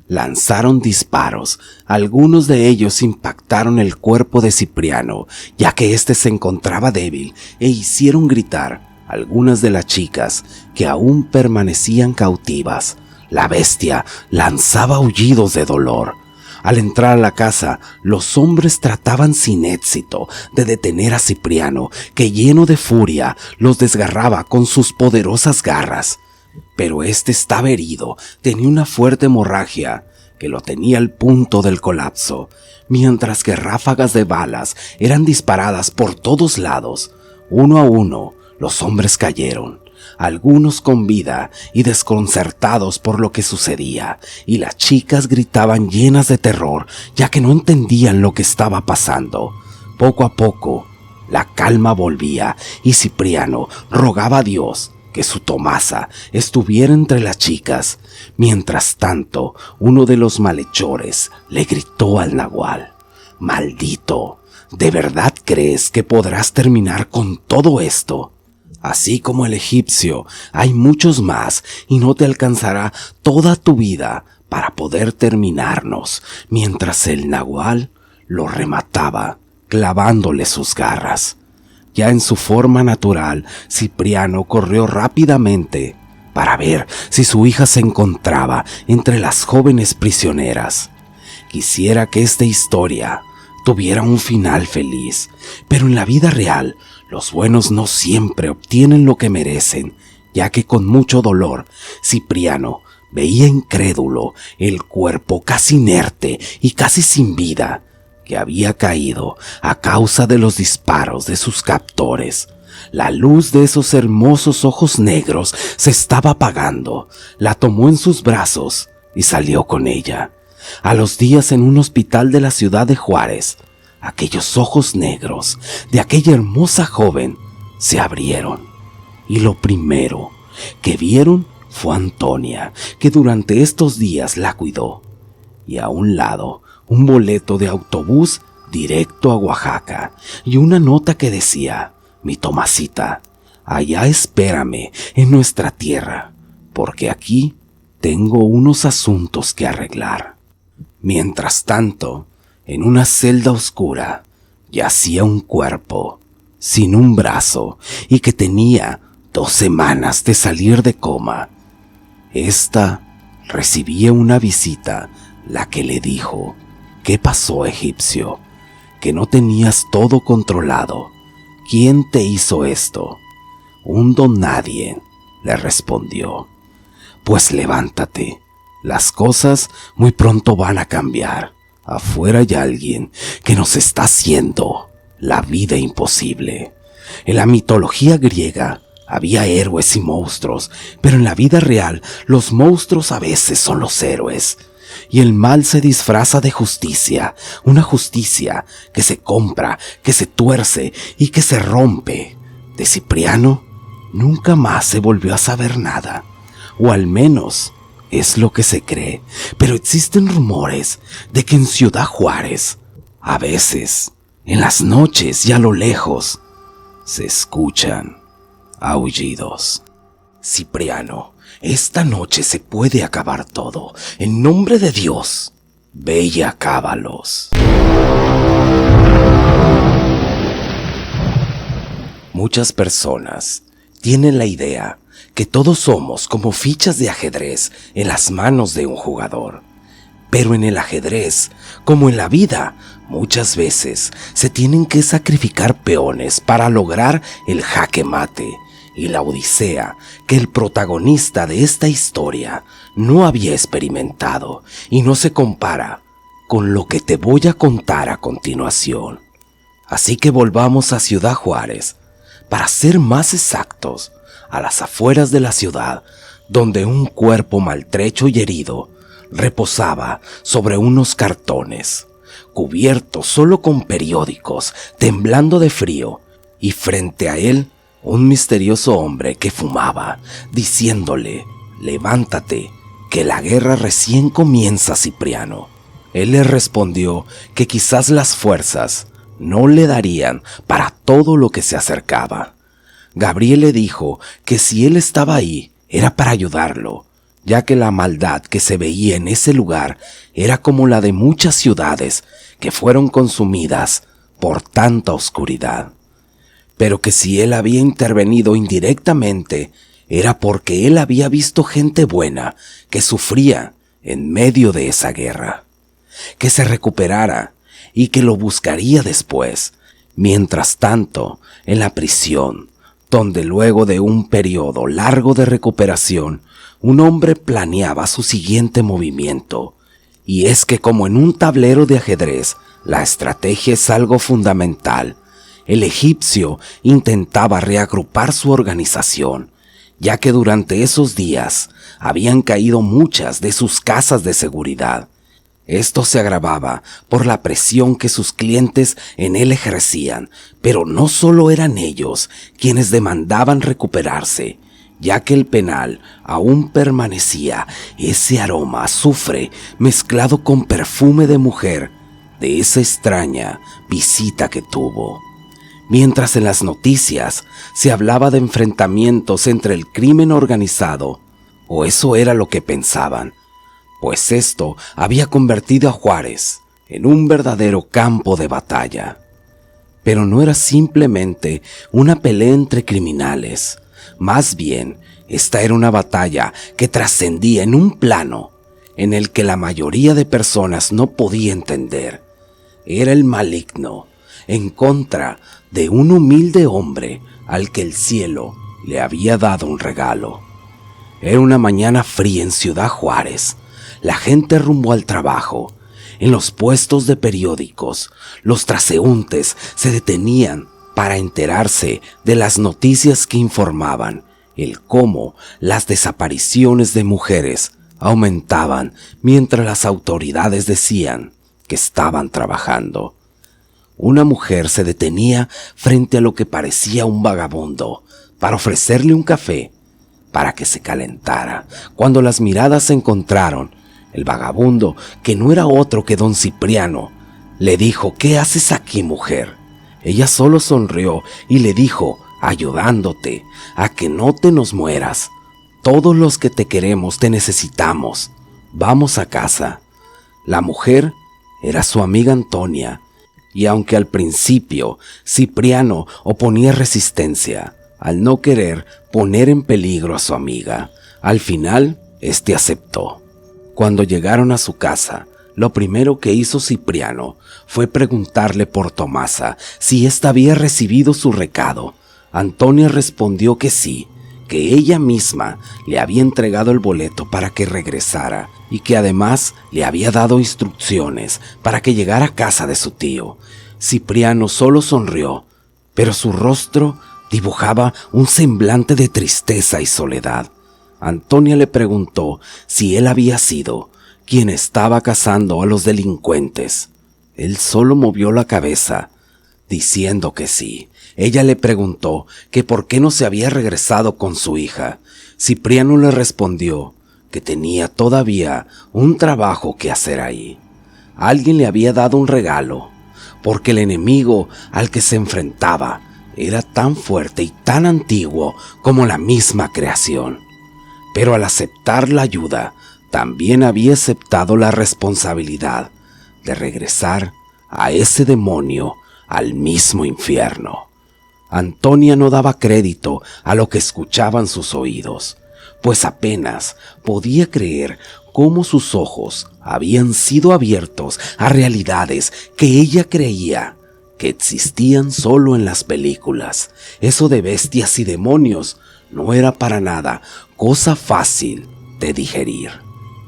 lanzaron disparos. Algunos de ellos impactaron el cuerpo de Cipriano, ya que éste se encontraba débil, e hicieron gritar a algunas de las chicas que aún permanecían cautivas. La bestia lanzaba aullidos de dolor. Al entrar a la casa, los hombres trataban sin éxito de detener a Cipriano, que lleno de furia los desgarraba con sus poderosas garras. Pero este estaba herido, tenía una fuerte hemorragia que lo tenía al punto del colapso, mientras que ráfagas de balas eran disparadas por todos lados. Uno a uno, los hombres cayeron, algunos con vida y desconcertados por lo que sucedía, y las chicas gritaban llenas de terror, ya que no entendían lo que estaba pasando. Poco a poco, la calma volvía y Cipriano rogaba a Dios que su Tomasa estuviera entre las chicas. Mientras tanto, uno de los malhechores le gritó al nahual: «Maldito, ¿de verdad crees que podrás terminar con todo esto? Así como el egipcio, hay muchos más y no te alcanzará toda tu vida para poder terminarnos, mientras el nahual lo remataba, clavándole sus garras. Ya en su forma natural, Cipriano corrió rápidamente para ver si su hija se encontraba entre las jóvenes prisioneras. Quisiera que esta historia tuviera un final feliz, pero en la vida real, los buenos no siempre obtienen lo que merecen, ya que con mucho dolor, Cipriano veía incrédulo el cuerpo casi inerte y casi sin vida que había caído a causa de los disparos de sus captores. La luz de esos hermosos ojos negros se estaba apagando. La tomó en sus brazos y salió con ella. A los días, en un hospital de la ciudad de Juárez, aquellos ojos negros de aquella hermosa joven se abrieron, y lo primero que vieron fue a Antonia, que durante estos días la cuidó, y a un lado un boleto de autobús directo a Oaxaca y una nota que decía: mi Tomasita, allá espérame en nuestra tierra, porque aquí tengo unos asuntos que arreglar. Mientras tanto, en una celda oscura yacía un cuerpo sin un brazo y que tenía 2 semanas de salir de coma. Esta recibía una visita, la que le dijo: ¿qué pasó, egipcio? ¿Que no tenías todo controlado? ¿Quién te hizo esto? Un don nadie, le respondió. Pues levántate, las cosas muy pronto van a cambiar. Afuera hay alguien que nos está haciendo la vida imposible. En la mitología griega había héroes y monstruos, pero en la vida real los monstruos a veces son los héroes. Y el mal se disfraza de justicia, una justicia que se compra, que se tuerce y que se rompe. De Cipriano nunca más se volvió a saber nada, o al menos es lo que se cree, pero existen rumores de que en Ciudad Juárez, a veces, en las noches y a lo lejos, se escuchan aullidos. Cipriano, esta noche se puede acabar todo. En nombre de Dios, ve y acábalos. Muchas personas tienen la idea que todos somos como fichas de ajedrez en las manos de un jugador. Pero en el ajedrez, como en la vida, muchas veces se tienen que sacrificar peones para lograr el jaque mate. Y la odisea que el protagonista de esta historia no había experimentado y no se compara con lo que te voy a contar a continuación. Así que volvamos a Ciudad Juárez, para ser más exactos, a las afueras de la ciudad, donde un cuerpo maltrecho y herido reposaba sobre unos cartones, cubierto solo con periódicos, temblando de frío, y frente a él un misterioso hombre que fumaba, diciéndole: levántate, que la guerra recién comienza, Cipriano. Él le respondió que quizás las fuerzas no le darían para todo lo que se acercaba. Gabriel le dijo que si él estaba ahí era para ayudarlo, ya que la maldad que se veía en ese lugar era como la de muchas ciudades que fueron consumidas por tanta oscuridad. Pero que si él había intervenido indirectamente, era porque él había visto gente buena que sufría en medio de esa guerra, que se recuperara y que lo buscaría después. Mientras tanto, en la prisión, donde luego de un periodo largo de recuperación, un hombre planeaba su siguiente movimiento. Y es que, como en un tablero de ajedrez, la estrategia es algo fundamental. El egipcio intentaba reagrupar su organización, ya que durante esos días habían caído muchas de sus casas de seguridad. Esto se agravaba por la presión que sus clientes en él ejercían, pero no solo eran ellos quienes demandaban recuperarse, ya que el penal aún permanecía ese aroma a azufre mezclado con perfume de mujer de esa extraña visita que tuvo. Mientras en las noticias se hablaba de enfrentamientos entre el crimen organizado, o eso era lo que pensaban, pues esto había convertido a Juárez en un verdadero campo de batalla. Pero no era simplemente una pelea entre criminales, más bien, esta era una batalla que trascendía en un plano en el que la mayoría de personas no podía entender. Era el maligno en contra de un humilde hombre al que el cielo le había dado un regalo. Era una mañana fría en Ciudad Juárez. La gente rumbo al trabajo. En los puestos de periódicos, los transeúntes se detenían para enterarse de las noticias que informaban el cómo las desapariciones de mujeres aumentaban mientras las autoridades decían que estaban trabajando. Una mujer se detenía frente a lo que parecía un vagabundo para ofrecerle un café para que se calentara. Cuando las miradas se encontraron, el vagabundo, que no era otro que don Cipriano, le dijo: «¿Qué haces aquí, mujer?». Ella solo sonrió y le dijo, ayudándote a que no te nos mueras. Todos los que te queremos te necesitamos. Vamos a casa. La mujer era su amiga Antonia, y aunque al principio Cipriano oponía resistencia, al no querer poner en peligro a su amiga, al final este aceptó. Cuando llegaron a su casa, lo primero que hizo Cipriano fue preguntarle por Tomasa si ésta había recibido su recado. Antonia respondió que sí, que ella misma le había entregado el boleto para que regresara y que además le había dado instrucciones para que llegara a casa de su tío. Cipriano solo sonrió, pero su rostro dibujaba un semblante de tristeza y soledad. Antonia le preguntó si él había sido quien estaba cazando a los delincuentes. Él solo movió la cabeza, diciendo que sí. Ella le preguntó que por qué no se había regresado con su hija. Cipriano le respondió que tenía todavía un trabajo que hacer ahí. Alguien le había dado un regalo, porque el enemigo al que se enfrentaba era tan fuerte y tan antiguo como la misma creación. Pero al aceptar la ayuda, también había aceptado la responsabilidad de regresar a ese demonio al mismo infierno. Antonia no daba crédito a lo que escuchaban sus oídos, pues apenas podía creer cómo sus ojos habían sido abiertos a realidades que ella creía que existían solo en las películas. Eso de bestias y demonios no era para nada cosa fácil de digerir.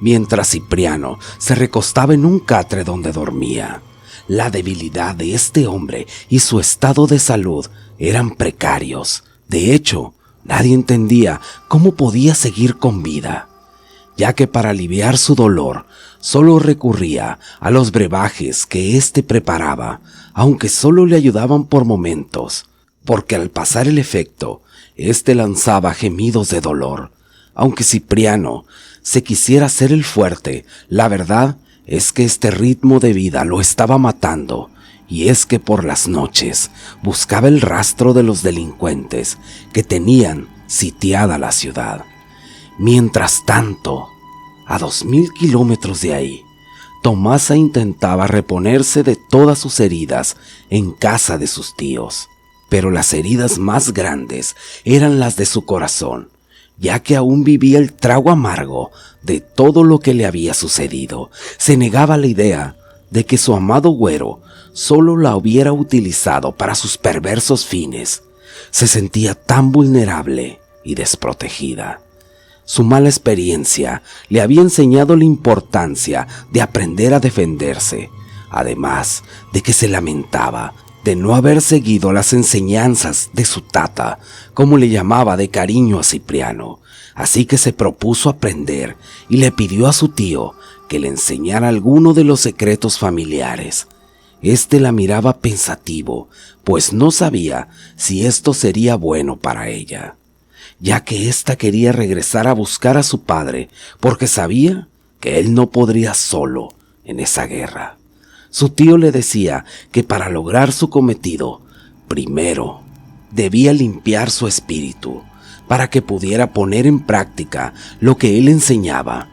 Mientras Cipriano se recostaba en un catre donde dormía, la debilidad de este hombre y su estado de salud eran precarios. De hecho, nadie entendía cómo podía seguir con vida, ya que para aliviar su dolor solo recurría a los brebajes que éste preparaba, aunque solo le ayudaban por momentos, porque al pasar el efecto, éste lanzaba gemidos de dolor. Aunque Cipriano se quisiera hacer el fuerte, la verdad es que este ritmo de vida lo estaba matando, y es que por las noches buscaba el rastro de los delincuentes que tenían sitiada la ciudad. Mientras tanto, a 2000 kilómetros de ahí, Tomasa intentaba reponerse de todas sus heridas en casa de sus tíos, pero las heridas más grandes eran las de su corazón, ya que aún vivía el trago amargo de todo lo que le había sucedido. Se negaba a la idea de que su amado güero solo la hubiera utilizado para sus perversos fines. Se sentía tan vulnerable y desprotegida. Su mala experiencia le había enseñado la importancia de aprender a defenderse, además de que se lamentaba de no haber seguido las enseñanzas de su tata, como le llamaba de cariño a Cipriano. Así que se propuso aprender y le pidió a su tío que le enseñara alguno de los secretos familiares. Este la miraba pensativo, pues no sabía si esto sería bueno para ella, ya que ésta quería regresar a buscar a su padre, porque sabía que él no podría solo en esa guerra. Su tío le decía que para lograr su cometido, primero debía limpiar su espíritu, para que pudiera poner en práctica lo que él enseñaba.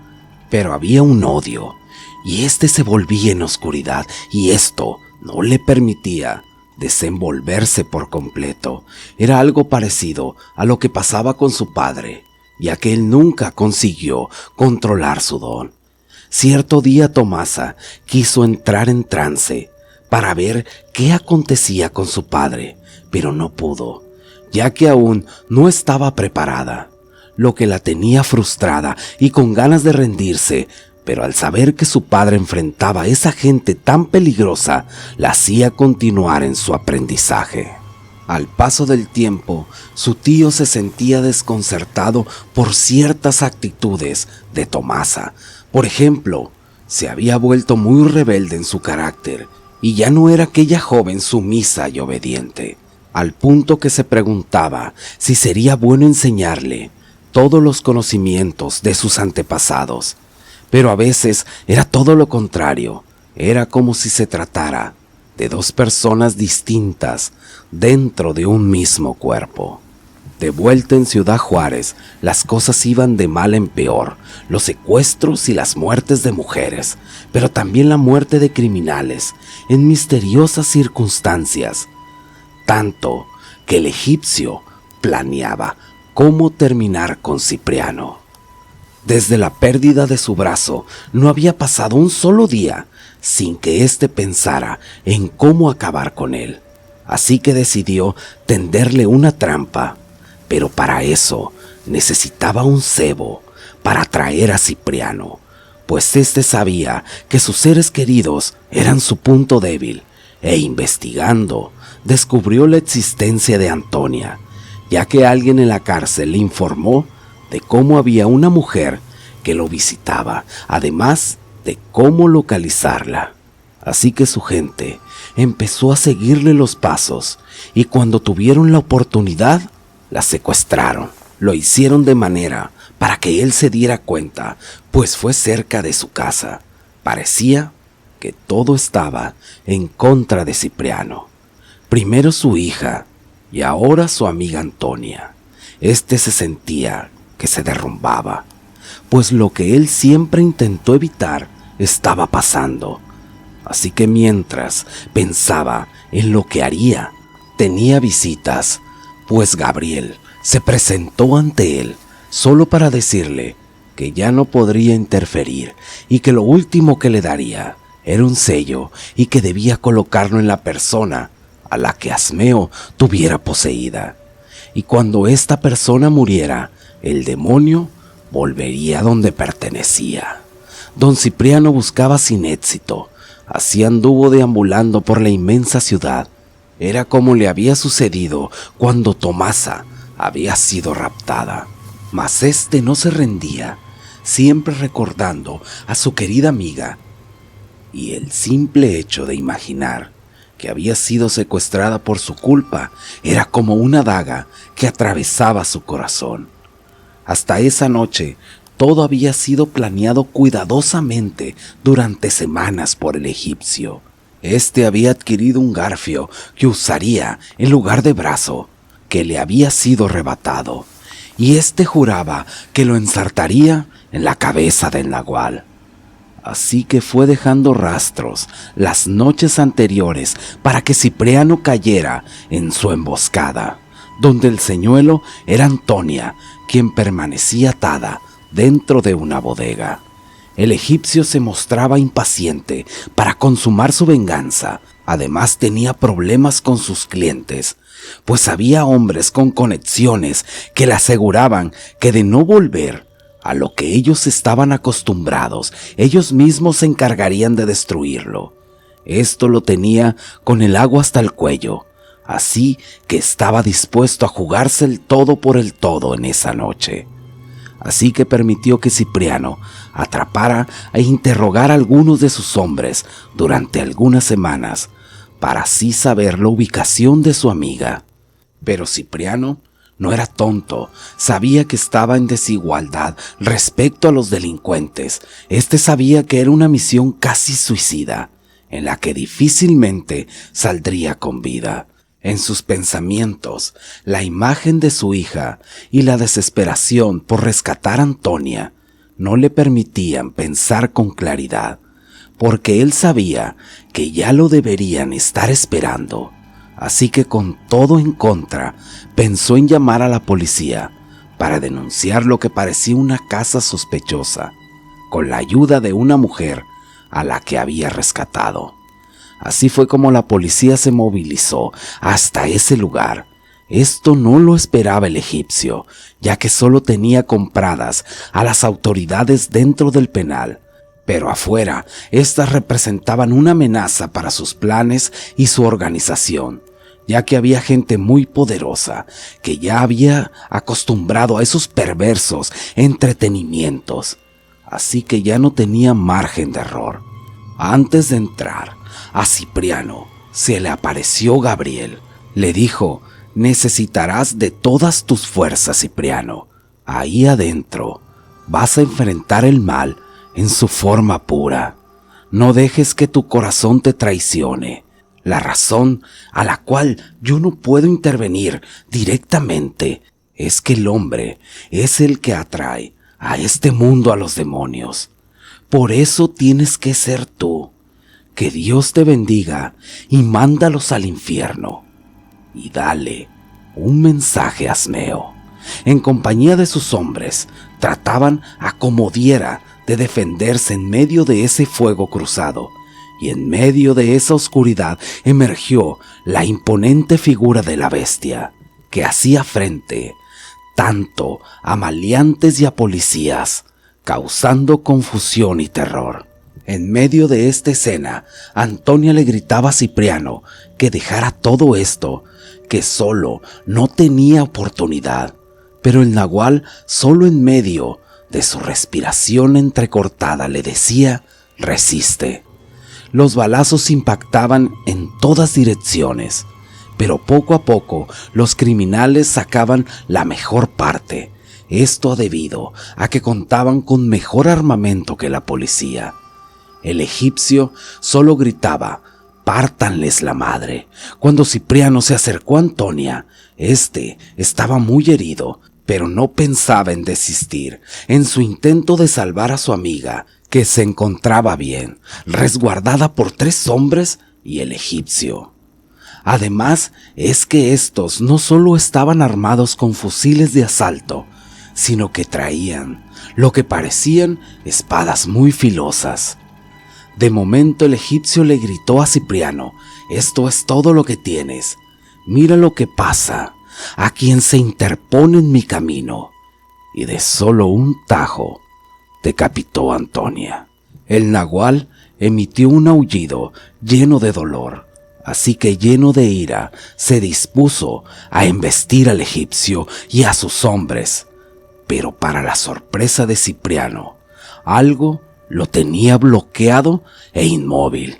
Pero había un odio, y este se volvía en oscuridad, y esto no le permitía desenvolverse por completo. Era algo parecido a lo que pasaba con su padre, ya que él nunca consiguió controlar su don. Cierto día Tomasa quiso entrar en trance para ver qué acontecía con su padre, pero no pudo, ya que aún no estaba preparada, lo que la tenía frustrada y con ganas de rendirse. Pero al saber que su padre enfrentaba a esa gente tan peligrosa, la hacía continuar en su aprendizaje. Al paso del tiempo, su tío se sentía desconcertado por ciertas actitudes de Tomasa. Por ejemplo, se había vuelto muy rebelde en su carácter y ya no era aquella joven sumisa y obediente, al punto que se preguntaba si sería bueno enseñarle todos los conocimientos de sus antepasados. Pero a veces era todo lo contrario, era como si se tratara de dos personas distintas dentro de un mismo cuerpo. De vuelta en Ciudad Juárez, las cosas iban de mal en peor, los secuestros y las muertes de mujeres, pero también la muerte de criminales en misteriosas circunstancias, tanto que el egipcio planeaba cómo terminar con Cipriano. Desde la pérdida de su brazo, no había pasado un solo día sin que éste pensara en cómo acabar con él. Así que decidió tenderle una trampa, pero para eso necesitaba un cebo para atraer a Cipriano, pues éste sabía que sus seres queridos eran su punto débil, e investigando, descubrió la existencia de Antonia, ya que alguien en la cárcel le informó de cómo había una mujer que lo visitaba, además de cómo localizarla. Así que su gente empezó a seguirle los pasos y cuando tuvieron la oportunidad, la secuestraron. Lo hicieron de manera para que él se diera cuenta, pues fue cerca de su casa. Parecía que todo estaba en contra de Cipriano. Primero su hija y ahora su amiga Antonia. Este se sentía que se derrumbaba, pues lo que él siempre intentó evitar estaba pasando. Así que mientras pensaba en lo que haría, tenía visitas, pues Gabriel se presentó ante él solo para decirle que ya no podría interferir y que lo último que le daría era un sello y que debía colocarlo en la persona a la que Asmeo tuviera poseída. Y cuando esta persona muriera, el demonio volvería donde pertenecía. Don Cipriano buscaba sin éxito. Así anduvo deambulando por la inmensa ciudad. Era como le había sucedido cuando Tomasa había sido raptada. Mas este no se rendía, siempre recordando a su querida amiga. Y el simple hecho de imaginar que había sido secuestrada por su culpa era como una daga que atravesaba su corazón. Hasta esa noche, todo había sido planeado cuidadosamente durante semanas por el egipcio. Este había adquirido un garfio que usaría en lugar de brazo, que le había sido arrebatado, y este juraba que lo ensartaría en la cabeza del nagual. Así que fue dejando rastros las noches anteriores para que Cipriano cayera en su emboscada, donde el señuelo era Antonia, quien permanecía atada dentro de una bodega. El egipcio se mostraba impaciente para consumar su venganza. Además tenía problemas con sus clientes, pues había hombres con conexiones que le aseguraban que de no volver a lo que ellos estaban acostumbrados, ellos mismos se encargarían de destruirlo. Esto lo tenía con el agua hasta el cuello, así que estaba dispuesto a jugarse el todo por el todo en esa noche. Así que permitió que Cipriano atrapara e interrogara a algunos de sus hombres durante algunas semanas, para así saber la ubicación de su amiga. Pero Cipriano no era tonto, sabía que estaba en desigualdad respecto a los delincuentes. Este sabía que era una misión casi suicida, en la que difícilmente saldría con vida. En sus pensamientos, la imagen de su hija y la desesperación por rescatar a Antonia no le permitían pensar con claridad, porque él sabía que ya lo deberían estar esperando. Así que con todo en contra, pensó en llamar a la policía para denunciar lo que parecía una casa sospechosa, con la ayuda de una mujer a la que había rescatado. Así fue como la policía se movilizó hasta ese lugar. Esto no lo esperaba el egipcio, ya que solo tenía compradas a las autoridades dentro del penal, pero afuera, estas representaban una amenaza para sus planes y su organización, ya que había gente muy poderosa que ya había acostumbrado a esos perversos entretenimientos, así que ya no tenía margen de error. Antes de entrar, a Cipriano se le apareció Gabriel. Le dijo: necesitarás de todas tus fuerzas, Cipriano. Ahí adentro vas a enfrentar el mal en su forma pura. No dejes que tu corazón te traicione. La razón a la cual yo no puedo intervenir directamente es que el hombre es el que atrae a este mundo a los demonios. Por eso tienes que ser tú. Que Dios te bendiga y mándalos al infierno. Y dale un mensaje a Asmeo. En compañía de sus hombres, trataban a como diera de defenderse en medio de ese fuego cruzado, y en medio de esa oscuridad emergió la imponente figura de la bestia, que hacía frente tanto a maleantes y a policías, causando confusión y terror. En medio de esta escena, Antonia le gritaba a Cipriano que dejara todo esto, que solo no tenía oportunidad, pero el nahual, solo en medio de su respiración entrecortada, le decía: resiste. Los balazos impactaban en todas direcciones, pero poco a poco los criminales sacaban la mejor parte. Esto debido a que contaban con mejor armamento que la policía. El egipcio solo gritaba: pártanles la madre. Cuando Cipriano se acercó a Antonia, estaba muy herido, pero no pensaba en desistir en su intento de salvar a su amiga, que se encontraba bien, resguardada por 3 hombres y el egipcio. Además, es que estos no solo estaban armados con fusiles de asalto, sino que traían lo que parecían espadas muy filosas. De momento el egipcio le gritó a Cipriano: esto es todo lo que tienes. Mira lo que pasa a quien se interpone en mi camino. Y de solo un tajo decapitó a Antonia. El nahual emitió un aullido lleno de dolor, así que lleno de ira se dispuso a embestir al egipcio y a sus hombres. Pero para la sorpresa de Cipriano, algo lo tenía bloqueado e inmóvil,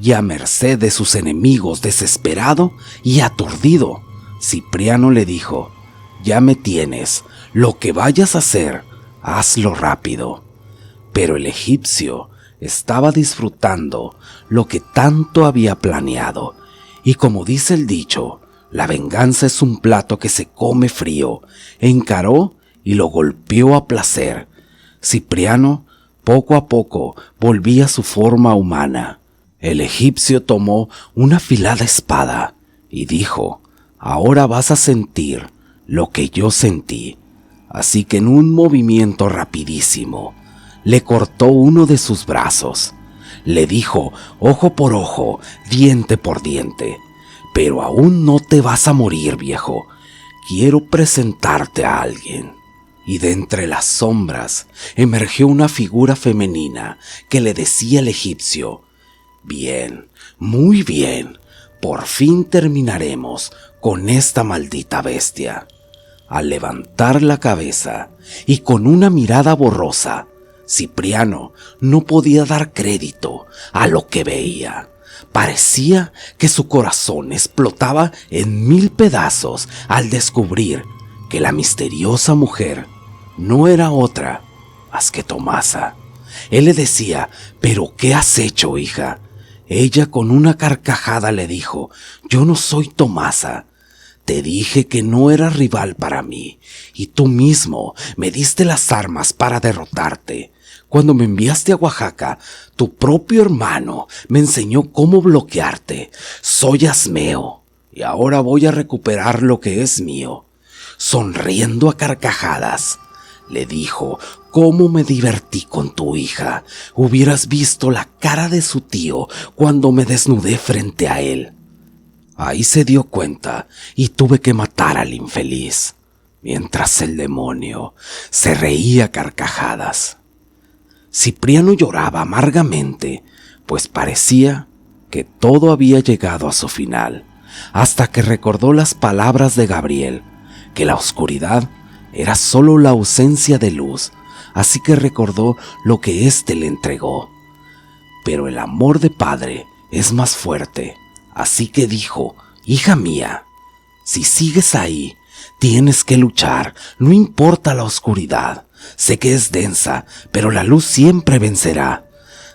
y a merced de sus enemigos. Desesperado y aturdido, Cipriano le dijo: ya me tienes, lo que vayas a hacer, hazlo rápido. Pero el egipcio estaba disfrutando lo que tanto había planeado, y como dice el dicho, la venganza es un plato que se come frío. Encaró y lo golpeó a placer. Cipriano poco a poco volvía a su forma humana. El egipcio tomó una afilada espada y dijo: ahora vas a sentir lo que yo sentí. Así que en un movimiento rapidísimo le cortó uno de sus brazos. Le dijo: ojo por ojo, diente por diente. Pero aún no te vas a morir, viejo. Quiero presentarte a alguien. Y de entre las sombras emergió una figura femenina que le decía al egipcio: bien, muy bien, por fin terminaremos con esta maldita bestia. Al levantar la cabeza y con una mirada borrosa, Cipriano no podía dar crédito a lo que veía. Parecía que su corazón explotaba en 1000 pedazos al descubrir que la misteriosa mujer no era otra más que Tomasa. Él le decía: ¿pero qué has hecho, hija? Ella con una carcajada le dijo: yo no soy Tomasa. Te dije que no eras rival para mí, y tú mismo me diste las armas para derrotarte. Cuando me enviaste a Oaxaca, tu propio hermano me enseñó cómo bloquearte. Soy Asmeo, y ahora voy a recuperar lo que es mío. Sonriendo a carcajadas, le dijo cómo me divertí con tu hija. Hubieras visto la cara de su tío cuando me desnudé frente a él. Ahí se dio cuenta y tuve que matar al infeliz, mientras el demonio se reía a carcajadas. Cipriano lloraba amargamente, pues parecía que todo había llegado a su final, hasta que recordó las palabras de Gabriel, que la oscuridad era solo la ausencia de luz, así que recordó lo que éste le entregó. Pero el amor de padre es más fuerte. Así que dijo: hija mía, si sigues ahí, tienes que luchar, no importa la oscuridad. Sé que es densa, pero la luz siempre vencerá.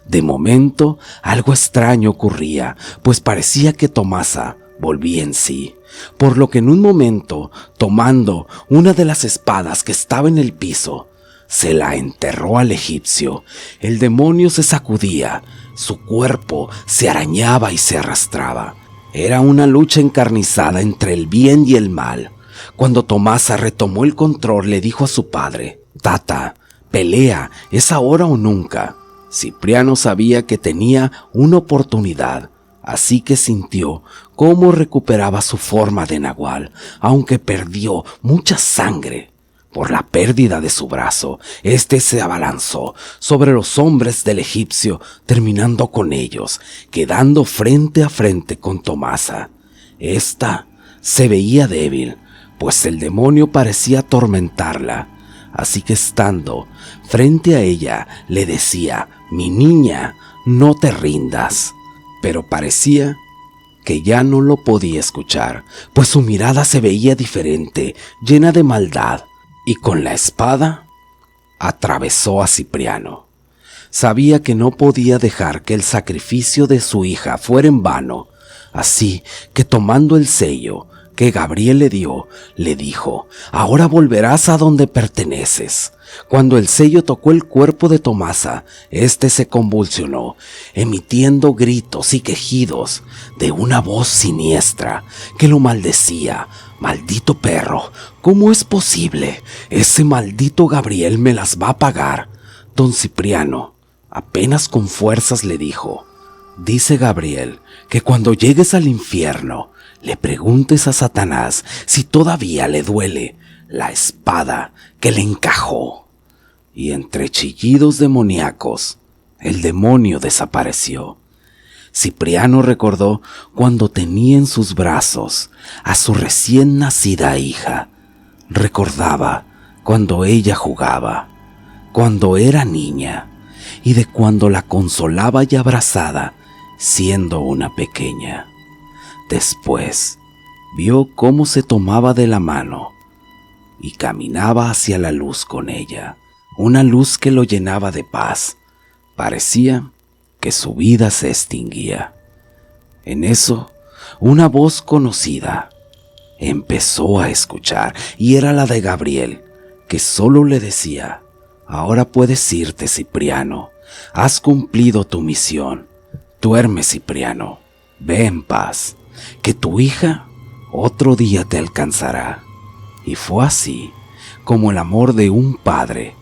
De momento, algo extraño ocurría, pues parecía que Tomasa volvía en sí, por lo que en un momento, tomando una de las espadas que estaba en el piso, se la enterró al egipcio. El demonio se sacudía, su cuerpo se arañaba y se arrastraba. Era una lucha encarnizada entre el bien y el mal. Cuando Tomasa retomó el control, le dijo a su padre: Tata, pelea, es ahora o nunca. Cipriano sabía que tenía una oportunidad, así que sintió cómo recuperaba su forma de nahual, aunque perdió mucha sangre. Por la pérdida de su brazo, este se abalanzó sobre los hombres del egipcio, terminando con ellos, quedando frente a frente con Tomasa. Esta se veía débil, pues el demonio parecía atormentarla, así que estando frente a ella le decía: mi niña, no te rindas. Pero parecía que ya no lo podía escuchar, pues su mirada se veía diferente, llena de maldad. Y con la espada atravesó a Cipriano. Sabía que no podía dejar que el sacrificio de su hija fuera en vano, así que tomando el sello que Gabriel le dio, le dijo: ahora volverás a donde perteneces. Cuando el sello tocó el cuerpo de Tomasa, este se convulsionó, emitiendo gritos y quejidos de una voz siniestra que lo maldecía. Maldito perro, ¿cómo es posible? Ese maldito Gabriel me las va a pagar. Don Cipriano, apenas con fuerzas, le dijo: dice Gabriel que cuando llegues al infierno le preguntes a Satanás si todavía le duele la espada que le encajó. Y entre chillidos demoníacos, el demonio desapareció. Cipriano recordó cuando tenía en sus brazos a su recién nacida hija. Recordaba cuando ella jugaba, cuando era niña, y de cuando la consolaba y abrazada siendo una pequeña. Después vio cómo se tomaba de la mano y caminaba hacia la luz con ella, una luz que lo llenaba de paz. Parecía que su vida se extinguía. En eso, una voz conocida empezó a escuchar, y era la de Gabriel, que solo le decía: ahora puedes irte, Cipriano, has cumplido tu misión. Duerme, Cipriano, ve en paz, que tu hija otro día te alcanzará. Y fue así como el amor de un padre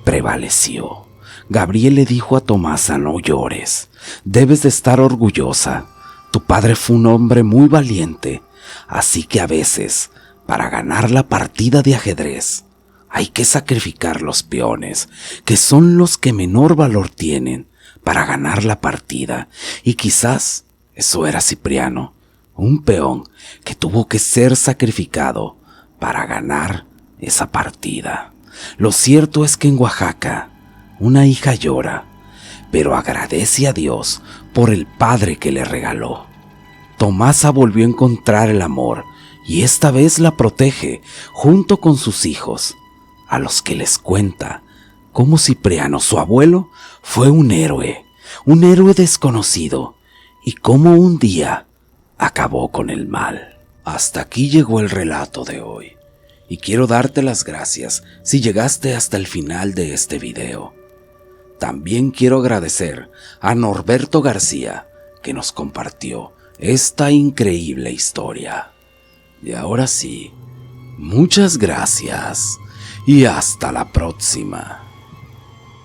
prevaleció. Gabriel le dijo a Tomasa: no llores, debes de estar orgullosa. Tu padre fue un hombre muy valiente, así que a veces, para ganar la partida de ajedrez, hay que sacrificar los peones, que son los que menor valor tienen para ganar la partida. Y quizás eso era Cipriano, un peón que tuvo que ser sacrificado para ganar esa partida. Lo cierto es que en Oaxaca, una hija llora, pero agradece a Dios por el padre que le regaló. Tomasa volvió a encontrar el amor y esta vez la protege junto con sus hijos, a los que les cuenta cómo Cipriano, su abuelo, fue un héroe desconocido, y cómo un día acabó con el mal. Hasta aquí llegó el relato de hoy, y quiero darte las gracias si llegaste hasta el final de este video. También quiero agradecer a Norberto García, que nos compartió esta increíble historia. Y ahora sí, muchas gracias y hasta la próxima.